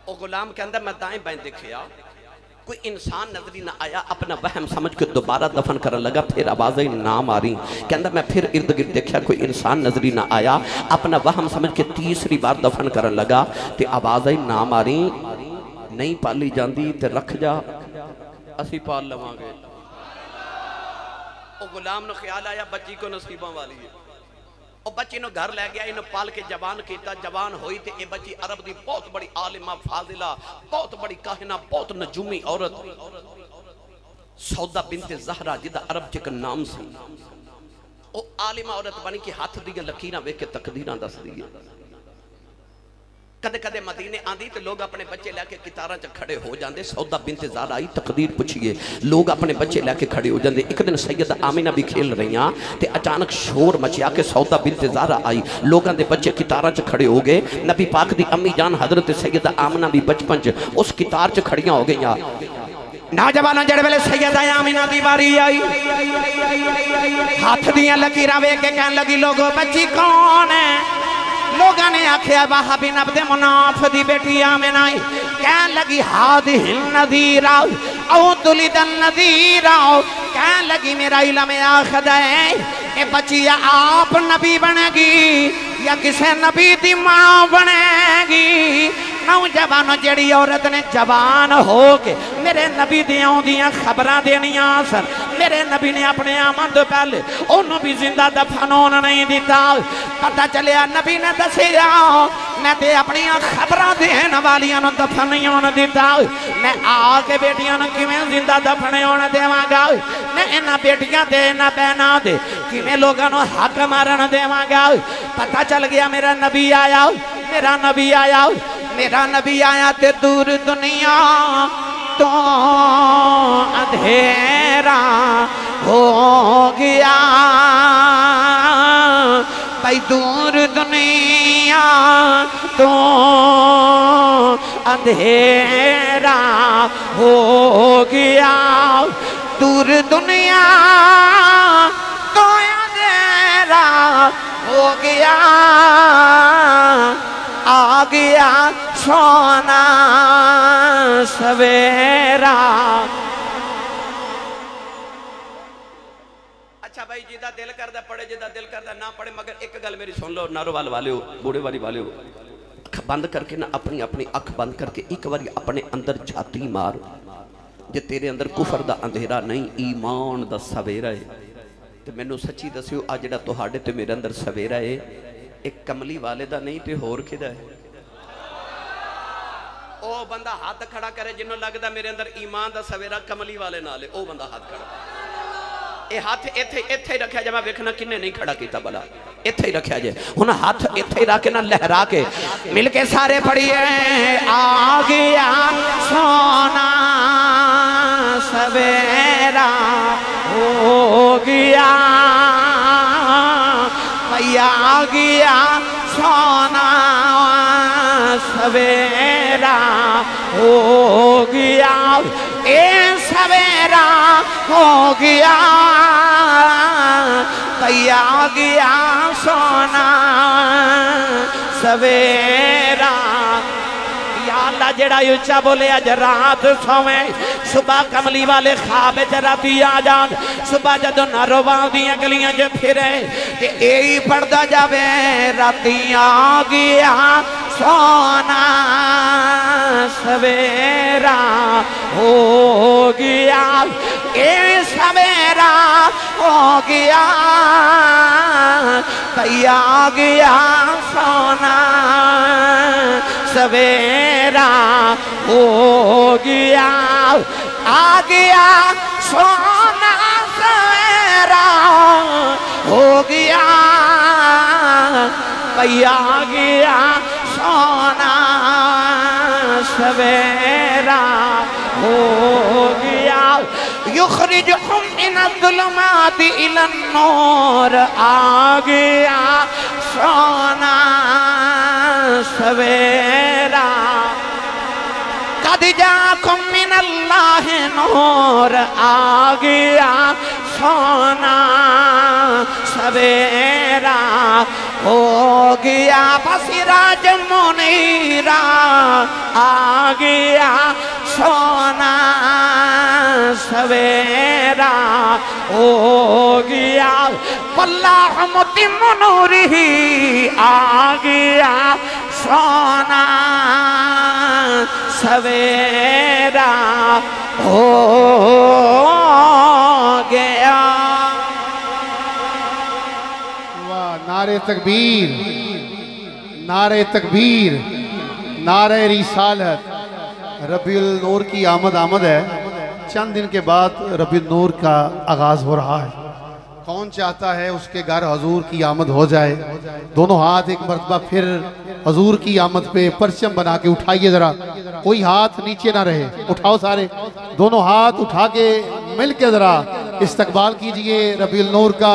ओ गुलाम कहता मैं दाएं बाएं देखिया, कोई इंसान नजरी ना आया, अपना वहम समझ के दोबारा दफन करने लगा, फिर आवाज़ आई ना मारी। कहता मैं फिर इर्द गिर्द देखा, कोई इंसान नजरी ना आया, अपना वहम समझ के तीसरी बार दफन करने लगा, तो आवाज़ आई ना मारी, नहीं पाली जाती तो रख जा, असी पाल लवांगे। वो गुलाम नूं ख्याल आया बच्ची को नसीबों वाली है, और बच्ची नूं घर लै गया, इन्हों पाल के जवान किया, जवान हुई तो यह बच्ची अरब की बहुत बड़ी आलिमा फाजिला, बहुत बड़ी काहिना, बहुत नजूमी औरत सौदा बिनते ज़हरा जिदा अरब च एक नाम सी। वो आलिमा औरत बनी कि हाथ दी लकीरां वेख के तकदीरां दसदी है। कदे कदे मदीने आंदी तो लोग अपने बच्चे लैके कितारां च खड़े हो जाते। सौदा बिनते ज़हरा आई, तकदीर पुछिए, लोग अपने बच्चे लैके खड़े हो जाते। एक दिन सैयदा आमिना भी खेल रही तो अचानक शोर मचिया कि सौदा बिनते ज़हरा आई, लोगों के बच्चे कितारां च खड़े हो गए। नबी पाक दी अम्मी जान हजरत सैयदा आमिना भी बचपन च उस कितार च खड़ियां हो गई। नौजवानों जेड़े वेले सैयदा आमिना दी बारी आई, हाथ दियां लकीरां वेख के कहन लगी लोगो बच्ची कौन है? लोगों ने आख्या वाह बिन अब्द मुनाफ दी बेटी आमिना। कहन लगी हादिहिन नज़ीरा औ तुलिदन नज़ीरा, कह लगी मेरा इलम आखद है ये बच्ची आप नबी बनेगी या किसी नबी दी मां बनेगी। नौजवानों जड़ी औरत ने जवान हो के मेरे नबी दी आउंदियां खबरां देनियां सन। मेरे नबी ने अपने आमन तो पहले उन्होंने भी जिंदा दफन होने नहीं दिता। पता चलिया नबी ने दसिया मैं ते अपनी खबरां देने वालियां नु दफन नहीं होने दिता। मैं आके बेटियां नु किवें जिंदा दफन होने देवांगा। मैं इन्हां बेटियां दे इन्हां बहनां दे किवें लोगां नु हक मारन देवांगा। पता चल गया मेरा नबी आया, मेरा नबी आया, मेरा नबी आया ते दूर दुनिया तो अंधेरा हो गया। भाई दूर दुनिया तो अंधेरा हो गया। दूर दुनिया तो अंधेरा हो गया। आ गया सोना सवेरा। अच्छा भाई जिदा दिल करदा पढ़े, जिदा दिल करदा ना पढ़े, मगर एक गल मेरी सुन लो नारोवाल वाले बूढ़े वाली वाले अख बंद करके ना अपनी अपनी अख बंद करके एक बार अपने अंदर झाती मार। जे तेरे अंदर कुफर दा अंधेरा नहीं ईमान दा सवेरा है तो मैनू सच्ची दस्यो आ जिहड़ा तुहाडे ते मेरे अंदर सवेरा है एक कमली वाले दा नहीं तो होर किदा है? ओ बंदा हाथ खड़ा करे जिन्हों लगता मेरे अंदर ईमान दा सवेरा कमली वाले नाल है, ओ बंदा हाथ खड़ा। ये हाथ इत्थे इत्थे रखा जाए, मैं वेखना किन्ने नहीं खड़ा किया भला। इत्थे ही रखा जाए, हुण हाथ इत्थे ही रख के ना लहरा के मिल के सारे पढ़िए। आ गया सोना सवेरा हो गया। भैया आ गया सोना सवेरा हो गया। ए सवेरा हो गया। भैया आ गया सोना सवेरा। अल्लाह जड़ा उच्चा बोले अज रात सोवे सुबह कमली वाले ख्वाब च राती आ जान। सुबह जदों नारोवाल दियां गलियां च फिरे ते यही पढ़दा जावे राती आ गया सोना सवेरा हो गया। ए सवेरा हो गया। भैया आ गया सोना सवेरा हो गया। आ गया सोना सवेरा हो गया। भैया आ गया सोना सवेरा हो गया। युखरिजुहुम मिनज़्ज़ुलुमाति इलन-नूर। आ गया सोना सवेरा। कद जाकुम मिनल्लाहि नूर। आ गया सोना सवेरा हो गया। बसिराज मुनीरा। आ गया सोना सवेरा हो गया। वल्लाहु मुतिम्मु नूरिही। आ गया सोना सवेरा हो गया। वाह, नारे तकबीर, नारे तकबीर, नारे रिसालत। रबीउल नूर की आमद है। चंद दिन के बाद रबीउल नूर का आगाज हो रहा है। कौन चाहता है उसके घर हजूर की आमद हो जाए? दोनों हाथ एक मरतबा फिर हजूर की आमद पे परचम बना के उठाइए जरा। कोई हाथ नीचे ना रहे, उठाओ सारे, दोनों हाथ उठा के मिल के जरा इस्तकबाल कीजिए रबीउल नूर का।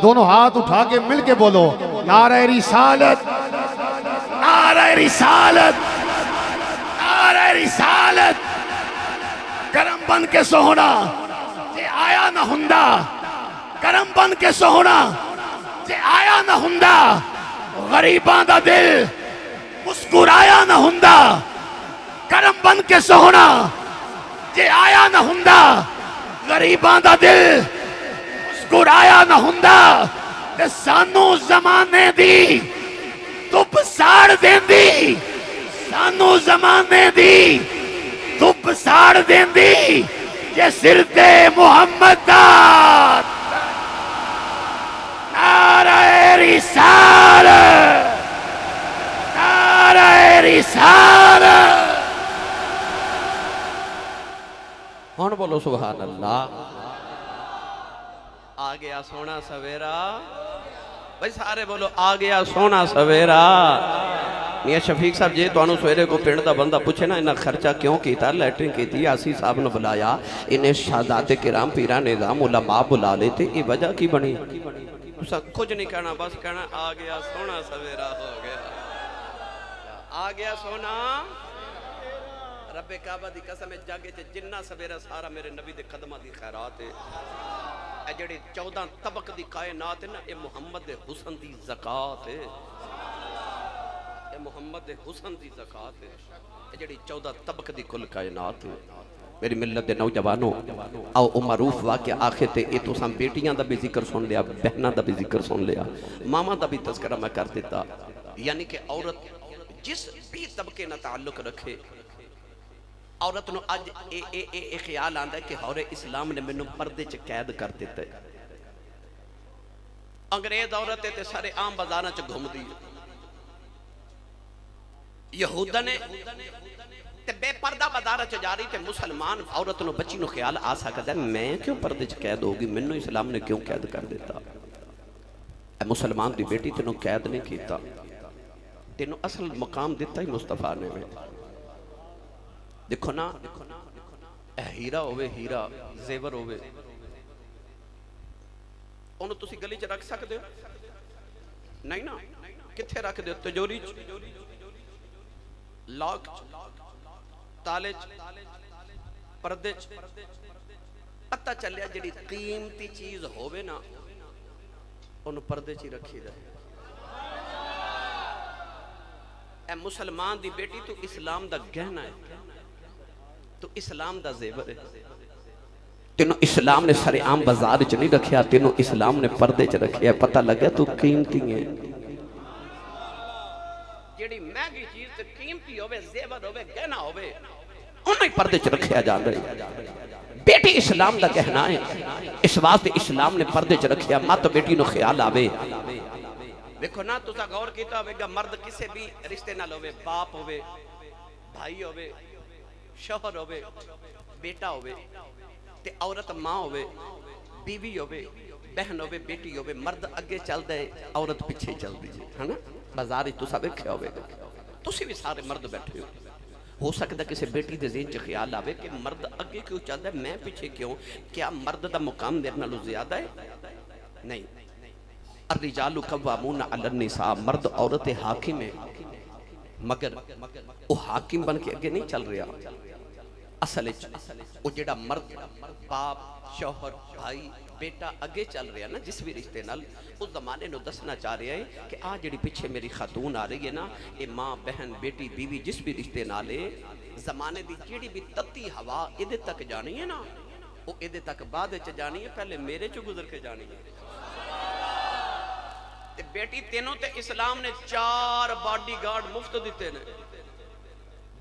दोनों हाथ उठा के मिल के बोलो नारे रिसालत, नारे रिसालत, नारे रिसालत। करम बन के सोहना जे आया ना हुंदा। करम बन के सोहना जे आया ना हुंदा। गरीबां दा दिल मुस्कुराया ना हुंदा। करम बन के सोहना जे आया ना हुंदा। गरीबां दा दिल मुस्कुराया ना हुंदा ते सानू जमाने दी धुप साड़ देंदी, सानू जमाने दी धुप साड़ देंदी जे सिर ते मुहम्मद दा नारे रिसालत, नारे रिसालत। हुण बोलो सुभान अल्लाह। आ गया सोना सवेरा, भाई सारे बोलो आ गया सोना सवेरा। मियां शफीक साहब जे तुहानू सवेरे को पिंड दा बंदा पूछे ना इन्ना खर्चा क्यों कीता, लैटरिन की, आसी साहब ने बुलाया, इन्हें शाहजादे किराम पीरा निजाम उलमा बुला लेते, ये वजह की बनी? कुछ नहीं कहना, बस कहना आ गया सोना सवेरा हो गया, आ गया सोना। रब्बे काबा दी कसम जागे च जिन्ना सवेरा सारा मेरे नबी दे कदमां दी खैरात है। ए जेड़ी 14 तबक दी कायनात है ना, ये मुहम्मद दे हुस्न दी ज़कात है, ये मुहम्मद दे हुस्न दी ज़कात है। ये जेड़ी 14 तबक दी कुल कायनात है। मेरी मिल्लत दे नौजवानों, आओ ओ मारूफ वाक़या आखिर ते ये तुसां बेटियां दा भी जिक्र सुन लिया, बहनां दा भी जिक्र सुन लिया, मामा दा भी तज़किरा मैं कर दिता। यानी कि औरत जिस भी तबके नाल ताल्लुक रखे, औरत नूं अज ए ख्याल आंदा कि हौरे इस्लाम ने मैनू पर्दे च कैद कर दिता है। अंग्रेज औरत है ते सारे आम बाजारां च घूमदी है। यहूदा ने ते बेपर्दा बाजारां च जा रही, ते मुसलमान औरत नूं बच्ची नूं ख्याल आ सकदा है मैं क्यों पर्दे च कैद होगी, मैनू इस्लाम ने क्यों कैद कर दिता? ए मुसलमान दी बेटी तेनों कैद नहीं कीता, तेनों असल मकाम दिता ही मुस्तफा ने। देखो ना, हीरा होवे, हीरा जेवर होवे, उन्होंने तुसी गली च रख सकते हो? नहीं ना, किथे रख दो? तिजोरी च, लॉक च, ताले च, पर्दे च। पता चलिया जिहड़ी कीमती चीज होवे ना, उन्होंने पर्दे च ही रखी जाए। ए मुसलमान दी बेटी तू इस्लाम दा गहना है, तू इस्लाम दा जेवर है। तेनों इस्लाम ने सारे आम बाजार च नहीं रखिया, तेनों इस्लाम ने पर्दे च रखिया। पता लगे तू कीमती है। जेड़ी महंगी चीज ते कीमती होवे, जेवर होवे, गहना होवे, उन्हें पर्दे च रखिया जांदा है। बेटी इस्लाम दा गहना है, इस वास्ते इस्लाम ने पर्दे च रखिया। मत बेटी नु ख्याल आवे। देखो ना, तुसा गौर कीता होवेगा, मर्द किसी भी रिश्ते नाल होवे, बाप होवे, भाई होवे, शौहर होवे, बेटा होवे, ते औरत मां होवे, बीवी होवे, बहन होवे, बेटी होवे, मर्द अगे चलदा है, औरत पीछे चलदी है ना। बाजार तुसा वेख्या होवेगा, तुसी भी सारे मर्द बैठे हो सकदा किसी बेटी दे ज़हन च ख्याल आवे कि मर्द अगे क्यों चलदा है, मैं पीछे क्यों? क्या मर्द दा मुकाम मेरे नालों ज्यादा है? नहीं। अर्रिजालु कव्वामून अलन्निसा, मर्द औरत हाकिम है, मगर वो हाकिम बन के अगे नहीं चल रहा। असल वो जेड़ा मर्द बाप, शौहर, भाई, बेटा अगे चल रहा ना जिस भी रिश्ते नाल, उस जमाने नूं दसना चाह रहा है कि आ जेड़ी पिछे मेरी खातून आ रही है ना, ये माँ, बहन, बेटी, बीवी जिस भी रिश्ते नाल है, जमाने की जेड़ी भी तत्ती हवा इहदे तक जानी है ना, वो इहदे तक बाद च जानी है, पहले मेरे चो गुजर के जानी है। ते बेटी तेनों ते इस्लाम ने 4 बॉडीगार्ड मुफ्त दिते ने।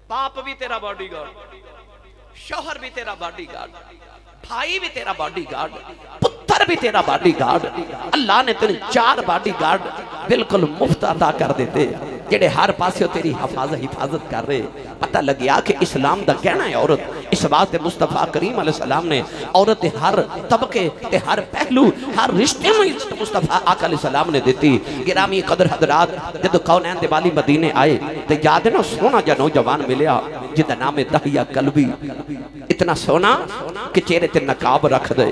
बाप भी तेरा बॉडीगार्ड, शौहर भी तेरा बॉडीगार्ड, भाई भी तेरा बॉडीगार्ड, पुत्र भी तेरा बॉडीगार्ड। अल्लाह ने तेन 4 बॉडीगार्ड बिल्कुल मुफ्त अता कर देते, जेडे हर पासे तेरी हिफाजत कर रहे। पता लग गया कि इस्लाम दा कहना है औरत। इस वास्ते मुस्तफा करीम अलैहिस्सलाम ने औरत के हर तबके ते हर पहलू, हर रिश्ते में मुस्तफा आका अलैहिस्सलाम ने दी। गिरामी कदर हजरात, जब कौनैन दे वाली मदीने आए तो याद है ना, सोना जा नौजवान मिलया जिदा नाम है दहिया कल्बी। इतना सोना कि चेहरे ते नकाब रख दे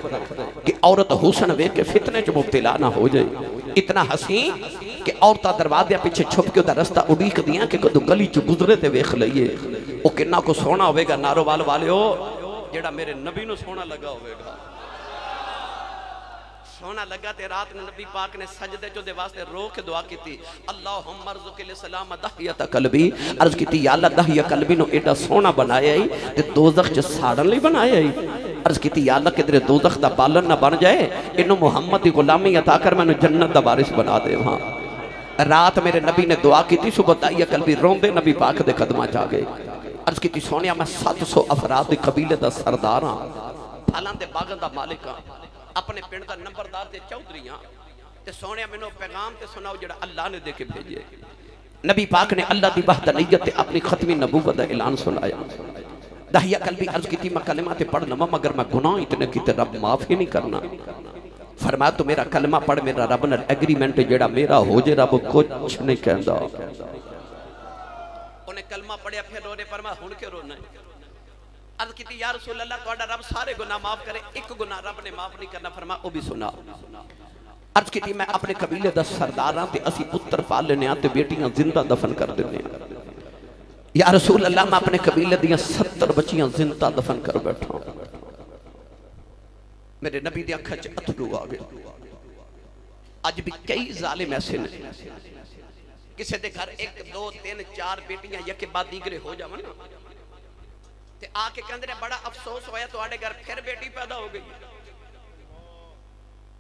कि औरत हुस्न वेख के फितने च मुब्तला ना हो जाए। इतना हसीन कि औरतां दरवाजे पीछे छुप के उदा रास्ता उड़ीक दियां कि कदों गली च गुजरे ते वेख लईए। वो किन्ना को सोना होवेगा नारोवाल वालिओ, जेड़ा मेरे नबी नूं सोना लगा होवेगा। सोना लगा ते रात ने नबी पाक ने सजदे च दे वास्ते रो के दुआ की, अल्लाहुम्मा अर्ज़ुक़िल सलाम दहियत कल्बी। अर्ज की या अल्लाह दहिया कल्बी नु एडा सोना बनाया ही ते दोज़ख च साड़न लई बनाया ही। अर्ज की या अल्लाह किधरे दोज़ख दा बालन ना बन जाए, इन्हों मुहम्मद की गुलामी अता कर, मैंने जन्नत दा वारिस बना दे। हाँ रात मेरे नबी ने दुआ की, सुबह दाइया कल्बी रोंदे नबी पाक दे कदमां च आ गए। अर्ज की सोनिया मैं 700 अफराद के कबीले का सरदार हाँ, फलों के बागों का मालिक हाँ, अपने पिंड का नंबरदार ते चौधरी हाँ, ते सोनिया मैनू पैगाम ते सुनाओ जो अल्लाह ने दे के भेजे। नबी पाक ने अल्लाह की वहदानियत अपनी खत्मी नबूवत का ऐलान सुनाया। दाहिया कल्बी अर्ज की मैं कलमा ते पढ़ लवा, मगर मैं गुनाह इतने किते रब माफ ही नहीं करना। फरमाया तो मेरा कलमा पढ़, मेरा रब नाल एग्रीमेंट जेड़ा मेरा हो जे, रब कुछ नहीं कहता। उन्हें कलमा पढ़िया, फिर रोने, फरमाया हुण क्यों रोना है? अर्ज की या रसूल अल्लाह तुहाडा रब सारे गुनाह माफ करे, एक गुनाह रब ने माफ नहीं करना। फरमाया वो भी सुना। अर्ज की मैं अपने कबीले का सरदार हाँ, असी पुत्र पाल लेने ते बेटियां जिंदा दफन कर देने। या रसूल अल्लाह मैं अपने कबीले दियां 70 बच्चियां जिंदा दफन कर बैठा। मेरे नबी दी अखां च अथरू आ गए। अज भी कई जालिम ऐसे ने, किसी के घर 1 2 3 4 बेटियां यके बाद दीगरे हो जावन ना, ते आके कहंदे ने बड़ा अफसोस होया तुहाडे घर फिर बेटी पैदा हो गई।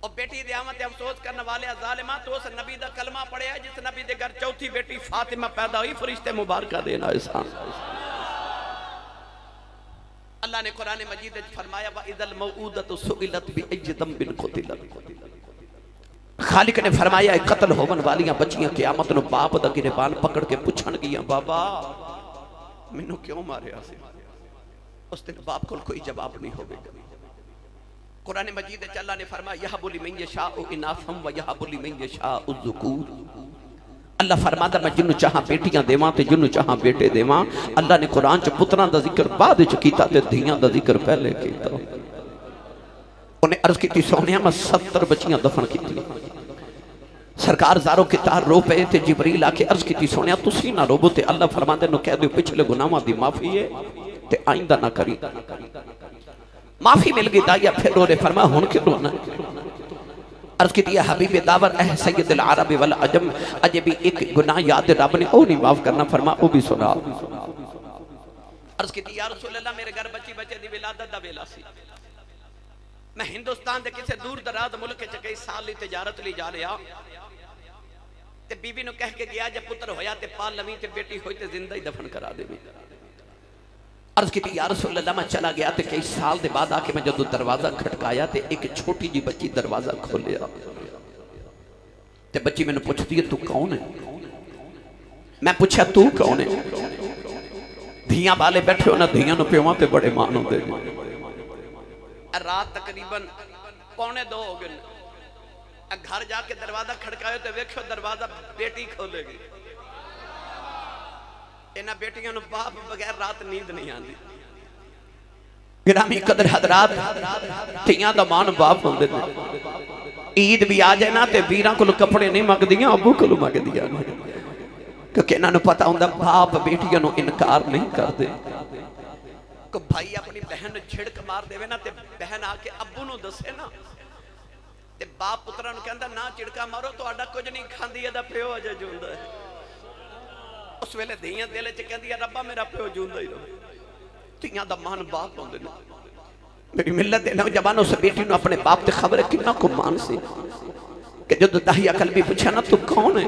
और बेटी दे आमत अफसोस करने वाले जालिमा तो उस नबी दा कलमा पढ़िया जिस नबी दे घर चौथी बेटी फातिमा पैदा हुई, फरिश्ते मुबारक देना एहसान। अल्लाह ने कुरान मजीद में फरमाया व इदल मऊदतु सुइलत बिअय्यि ज़ंबिन क़ुतिलत। खालिक ने फरमाया कत्ल होवन वालियां बच्चियां क़यामत नु बाप दा गिरबान पकड़ के पुछण गियां, बाबा मैनू क्यों मारिया सी? उस दिन बाप को कोई जवाब नहीं होगा। कुरान मजीद में अल्लाह ने फरमाया यहबु लिमन यशाउ इनासम व यहबु लिमन यशाउ ज़ुकूर। अल्लाह फरमाता मैं जिन्नू चाहां बेटियां देवां ते जिन्नू चाहां बेटे देवां। अल्लाह ने कुरान च पुत्रां दा जिक्र बाद विच कीता ते धीआं दा जिक्र पहले कीता। उन्हें अर्ज की सोनिया मैं 70 बच्चियां दफन की। सरकार ज़ारो के तार रो पे ते जिबरील आके अर्ज की सोनिया तुसी ना रोबो ते अल्लाह फरमांदे नु कह दो पिछले गुनाहां दी माफी है ते आइंदा ना करी। माफी मिल गई दाइया फिर रोने, फरमाया हुण क्यों रोना? अर्ज की हबीब दावर एह सैयदुल अरब वल अजम, अजे भी एक गुनाह याद रब ने ओ नहीं माफ करना। फरमा ओ भी सुना। अर्ज की या रसूल अल्लाह मेरे घर बच्ची बच्चे दी विलादत दा वेला सी। मैं हिंदुस्तान दे किसी दूर दराज मुल्क च कई साल ली तिजारत ली जा रहा ते बीबी नु कह के गया जब पुत्र होया ते पाल लवी ते बेटी होई ते जिंदा ही दफन करा देवी। अर्ज की या रसूल अल्लाह मैं चला गया तो कई साल के बाद आके मैं जदों दरवाजा खटकाया तो एक छोटी जी बच्ची दरवाजा खोलिया ते बच्ची मैंने पूछती है तू कौन है? मैं पूछा तू कौन है? धियां वाले बैठे हो ना, धियां नु प्योवां ते बड़े मान होंदे। रात तकरीबन 1:45 हो गए। घर जाके दरवाजा खड़कायो तो वेखो दरवाजा बेटी खोलेगी। इन्हां बेटियां नु बाप बगैर रात नींद नहीं आती। गिरामी कदर हजरात धियां दा मान बाप होंदे ने। ईद भी आ जाए ना ते वीरां कोल कपड़े नहीं मंगदियां, अबू कोल मंगदियां क्योंकि इन्हां नु पता हुंदा बाप बेटियां नु इनकार नहीं करदे। को भाई अपनी बहन छिड़क मार देवे ना ते बहन आके अब्बू नु दसे ना ते बाप पुत्रा नु कहंदा ना चिड़का मारो तुहाडा कुछ नहीं खांदी, एदा प्यो अजे जिंदा है। उस वेले धियां दिल च कहंदी रब्बा मेरा प्यो जिंदा ही रहे। धियां दा मान बाप होंदे ने। मेरी मिल्लत दे नौजवान उस बेटी नु अपने बाप ते खबर है कितना को मान सी कि जदों दाहिया कल्बी पूछा ना तू कौन है,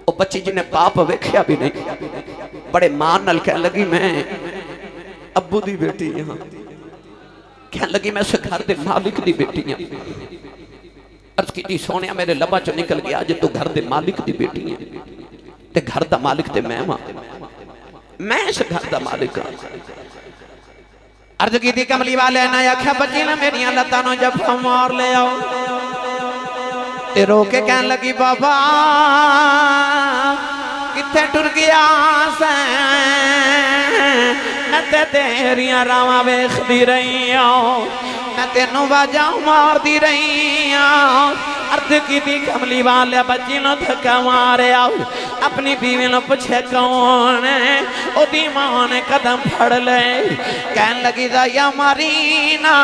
वो बच्ची जिन्हें बाप वेख्या भी नहीं बड़े मान नाल कह लगी मैं अब्बू दी बेटी हां। कह लगी मैं इस घर दे मालिक दी बेटी हां। अर्ज की सोनिया मेरे लबा चो निकल गया जे तू घर दे मालिक दी बेटी है ते घर दा मालिक ते मैं हां, मैं इस घर दा मालिक हां। अर्ज की कमली वाले ने आख्या बच्ची ने मेरिया लत्तां नु जफा मार ले आओ ते रो के कह लगी बाबा किथे टुर गया सै, मैं ते तेरिया रावां वेखदी रही हूं, मैं तेनू बाजा मारदी रही हूं। अर्ज की कमली वाले बच्ची ने धक्का मारिया, अपनी बीवी ने पूछे कौन है, ओदी मां ने कदम फड़ ले कह लगी दाया मारी ना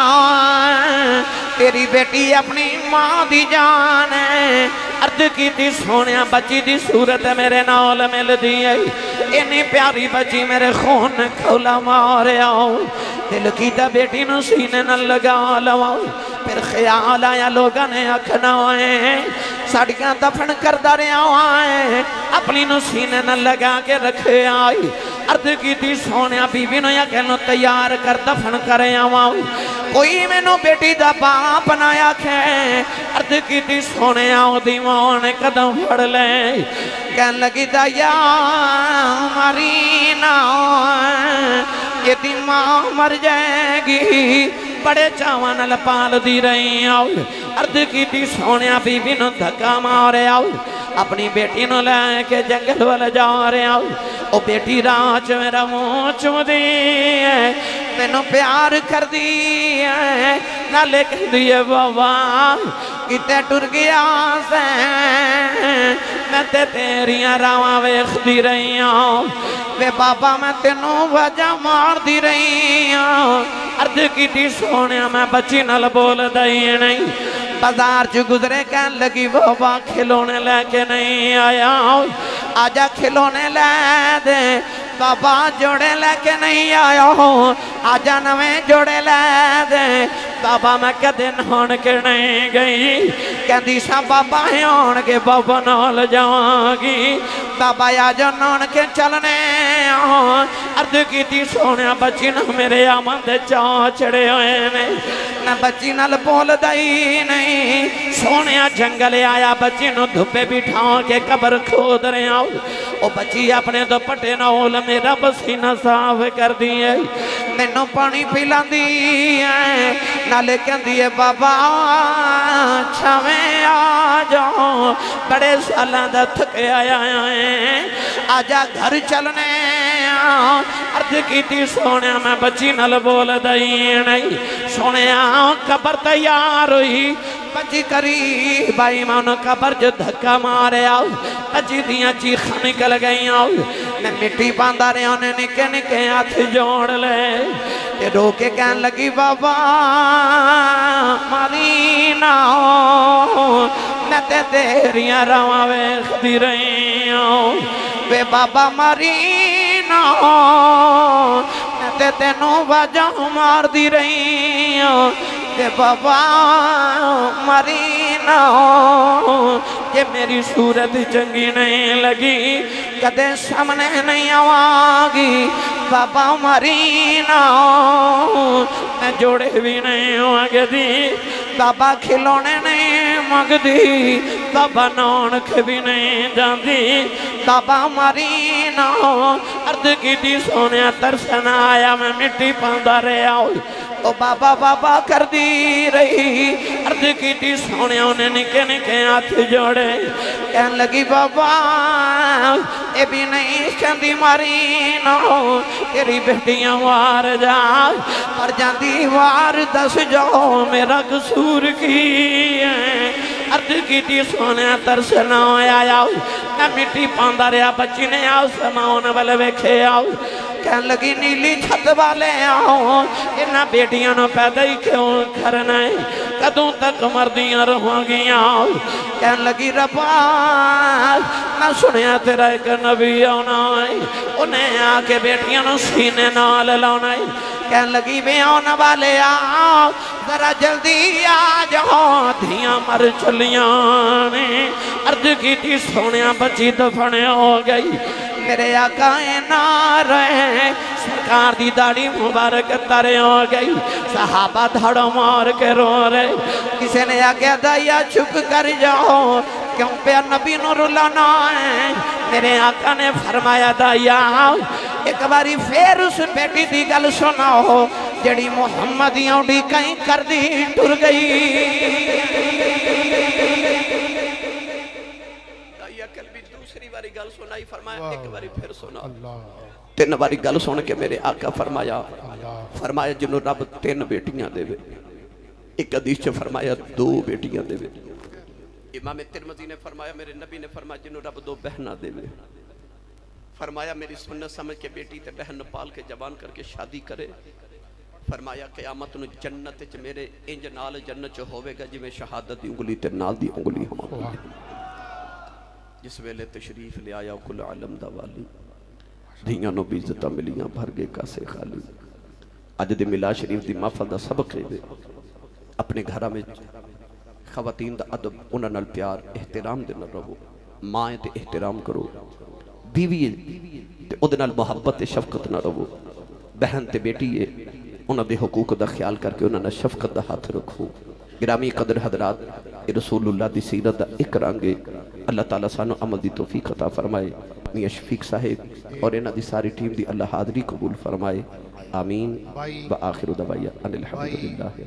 तेरी बेटी अपनी मां दी जान है। अर्ज की सोने बच्ची दी सूरत मेरे नाल मिलदी है, इन्नी प्यारी बच्ची मेरे खून खौला मारिया दिल कीता बेटी नू सीने न लगा लवा फिर ख्याल आया लोगों ने आखना है साड़ियां दफन करदा रहा है अपनी नू सीने न लगा के रखे आई अर्द की सोने बीबी ने कहनो तैयार कर दफन कर आवा कोई मैनू बेटी दा बाप ना आखे अर्द की सोने दी मां ने कदम फड़ ले कह लगी दया मारी ना यदि मां मर जाएगी बड़े चावां नाल पालदी रही आओ अर्द की सोने बीबी नू धक्का मारे आओ अपनी बेटी नू लैके जंगल वाल जा रहे आओ ओ बेटी राह च मेरा मुँह चुमदी है मैनू प्यार कर दी है नाले कहदी है बाबा किते टुर गया से मैं ते तेरियां रावां वेखदी रही हूं वे बाबा मैं तेनू वजा मारदी रही हूं अर्ज की सोने मैं बच्ची नाल बोलदा ही नहीं बाजार च गुजरे कह लगी बाबा खिलौने लेके नहीं आया आजा खिलौने ले दे बाबा जोड़े लेके नहीं आया आजा नवे जोड़े ले दे बाबा मैं कदे नहान के नहीं गई कहती सा बाबा आन के बाबा नाल जावांगी बाबा आजा नहान के चलने अर्ज की सोने बच्ची न मेरे आमा दे चा चढ़े हुए ने मैं बच्ची नाल बोलदा ही नहीं सोने जंगल आया बच्ची नू धुप्पे बिठा के कबर खोद रहा ओ बच्ची अपने दुपट्टे नाल मेरा पसीना साफ कर दी है मैनू पानी पिलांदी है नाले कहंदी है बाबा छावें आ जाओ बड़े सालों दा थके आया है आजा घर चलने अर्ज की सोने मैं बच्ची नाल बोलदा ही नहीं सोने कबर तैयार हुई बच्ची करी भाई मानो कबर च धक्का मारे आओ बच्ची दियां चीखां निकल गई मैं मिट्टी पांदा रहा उन्हें निके निके हाथ जोड़ ले ते रो के कहन लगी बाबा मारी ना मैं ते तेरियां रावां वेखदी रही हूं वे बाबा मारी ना मैं ते तेनू वाजा मारदी रही हूं ते बाबा मरी ना ये मेरी सूरत चंगी नहीं लगी कदे सामने नहीं आवागी बाबा मरी ना मैं जोड़े भी नहीं मंगदी बाबा खिलौने नहीं मंगदी बाबा नानक भी नहीं जाती बाबा मरी ना अर्ज की सोने तरसन आया मैं मिट्टी पांदा रहा ओ बाबा बाबा कर दी रही अर्ज की सोने उन्हें निके निके हाथ जोड़े कहन लगी बाबा ये भी नहीं कहती मारी ना तेरी बेटियां वार जा पर जाती वार दस जाओ मेरा कसूर की है अर्ज की सोने तरसना आया मैं मिट्टी पांदा रहा बच्ची ने आओ समाउन वाले वेखे आओ कहन लगी नीली छत वाले आओ इन्हां बेटियां नूं पैदा ही क्यों करना है कदों तक मरदियां रहांगियां कहन लगी रब्बा मैं सुनिया तेरा एक नबी आना है उन्हें आके बेटियां नूं सीने नाल लाना है कहन लगी वे आने वाले आओ जरा जल्दी आ जाओ धियां मर चलियां ने अर्ज की सोने बच्ची दफन हो गई मेरे आका ना रहे सरकार दी दाढ़ी मुबारक तारे हो गई सहाबा धड़ो मार के रो रहे किसी ने आके दया चुप कर जाओ क्यों पे नबी नूं रुलाना है मेरे आका ने फरमाया दया एक बारी फिर उस बेटी की गल सुनाओ जड़ी मुहम्मद दी कहीं कर दी टुर गई दूसरी बारी गल सुनाई फरमाया एक बारी फिर सुना तीन बारी गल सुन के मेरे आका फरमाया जिन्हों रब तीन बेटियां देवे एक हदीस च फरमाया दो बेटियां देवे इमाम तिरमिज़ी ने फरमाया मेरे नबी ने फरमाया जिन्हों रब दो बहना देवे फरमाया मेरी सुन्नत समझ के बेटी ते बहन पाल के जवान करके शादी करे फरमाया क़यामत नूं जन्नत च मेरे इंज नाल जन्नत च होवेगा जिवें शहादत दी उंगली ते नाल दी उंगली हो जिस वेले तशरीफ ले आया कुल आलम दा वाली धियां नूं भी इज्जतां मिलियां भर गए कासे खाली अज दे मिलाद शरीफ की महफल का सबक है अपने घर में खवातीन का अदब उन्हां नाल प्यार एहतराम दे नाल रहो। माँ है तो एहतराम करो, बीवी है तो उहदे नाल मुहब्बत ते शफकत नाल रहो। बहन ते बेटी है उन्हां दे हुकूक का ख्याल करके उन्हां नाल शफकत का हाथ रखो। गिरामी कदर हजरात, रसूलुल्लाह दी सीरत दा एक रंग है। अल्लाह ताला सानू अमल दी तौफीक अता फरमाए। मियां शफीक साहिब और इन्हां दी सारी टीम दी अल्लाह हाज़री कबूल फरमाए। आमीन व आखिरु दवाया अनिल हम्दुलिल्लाह।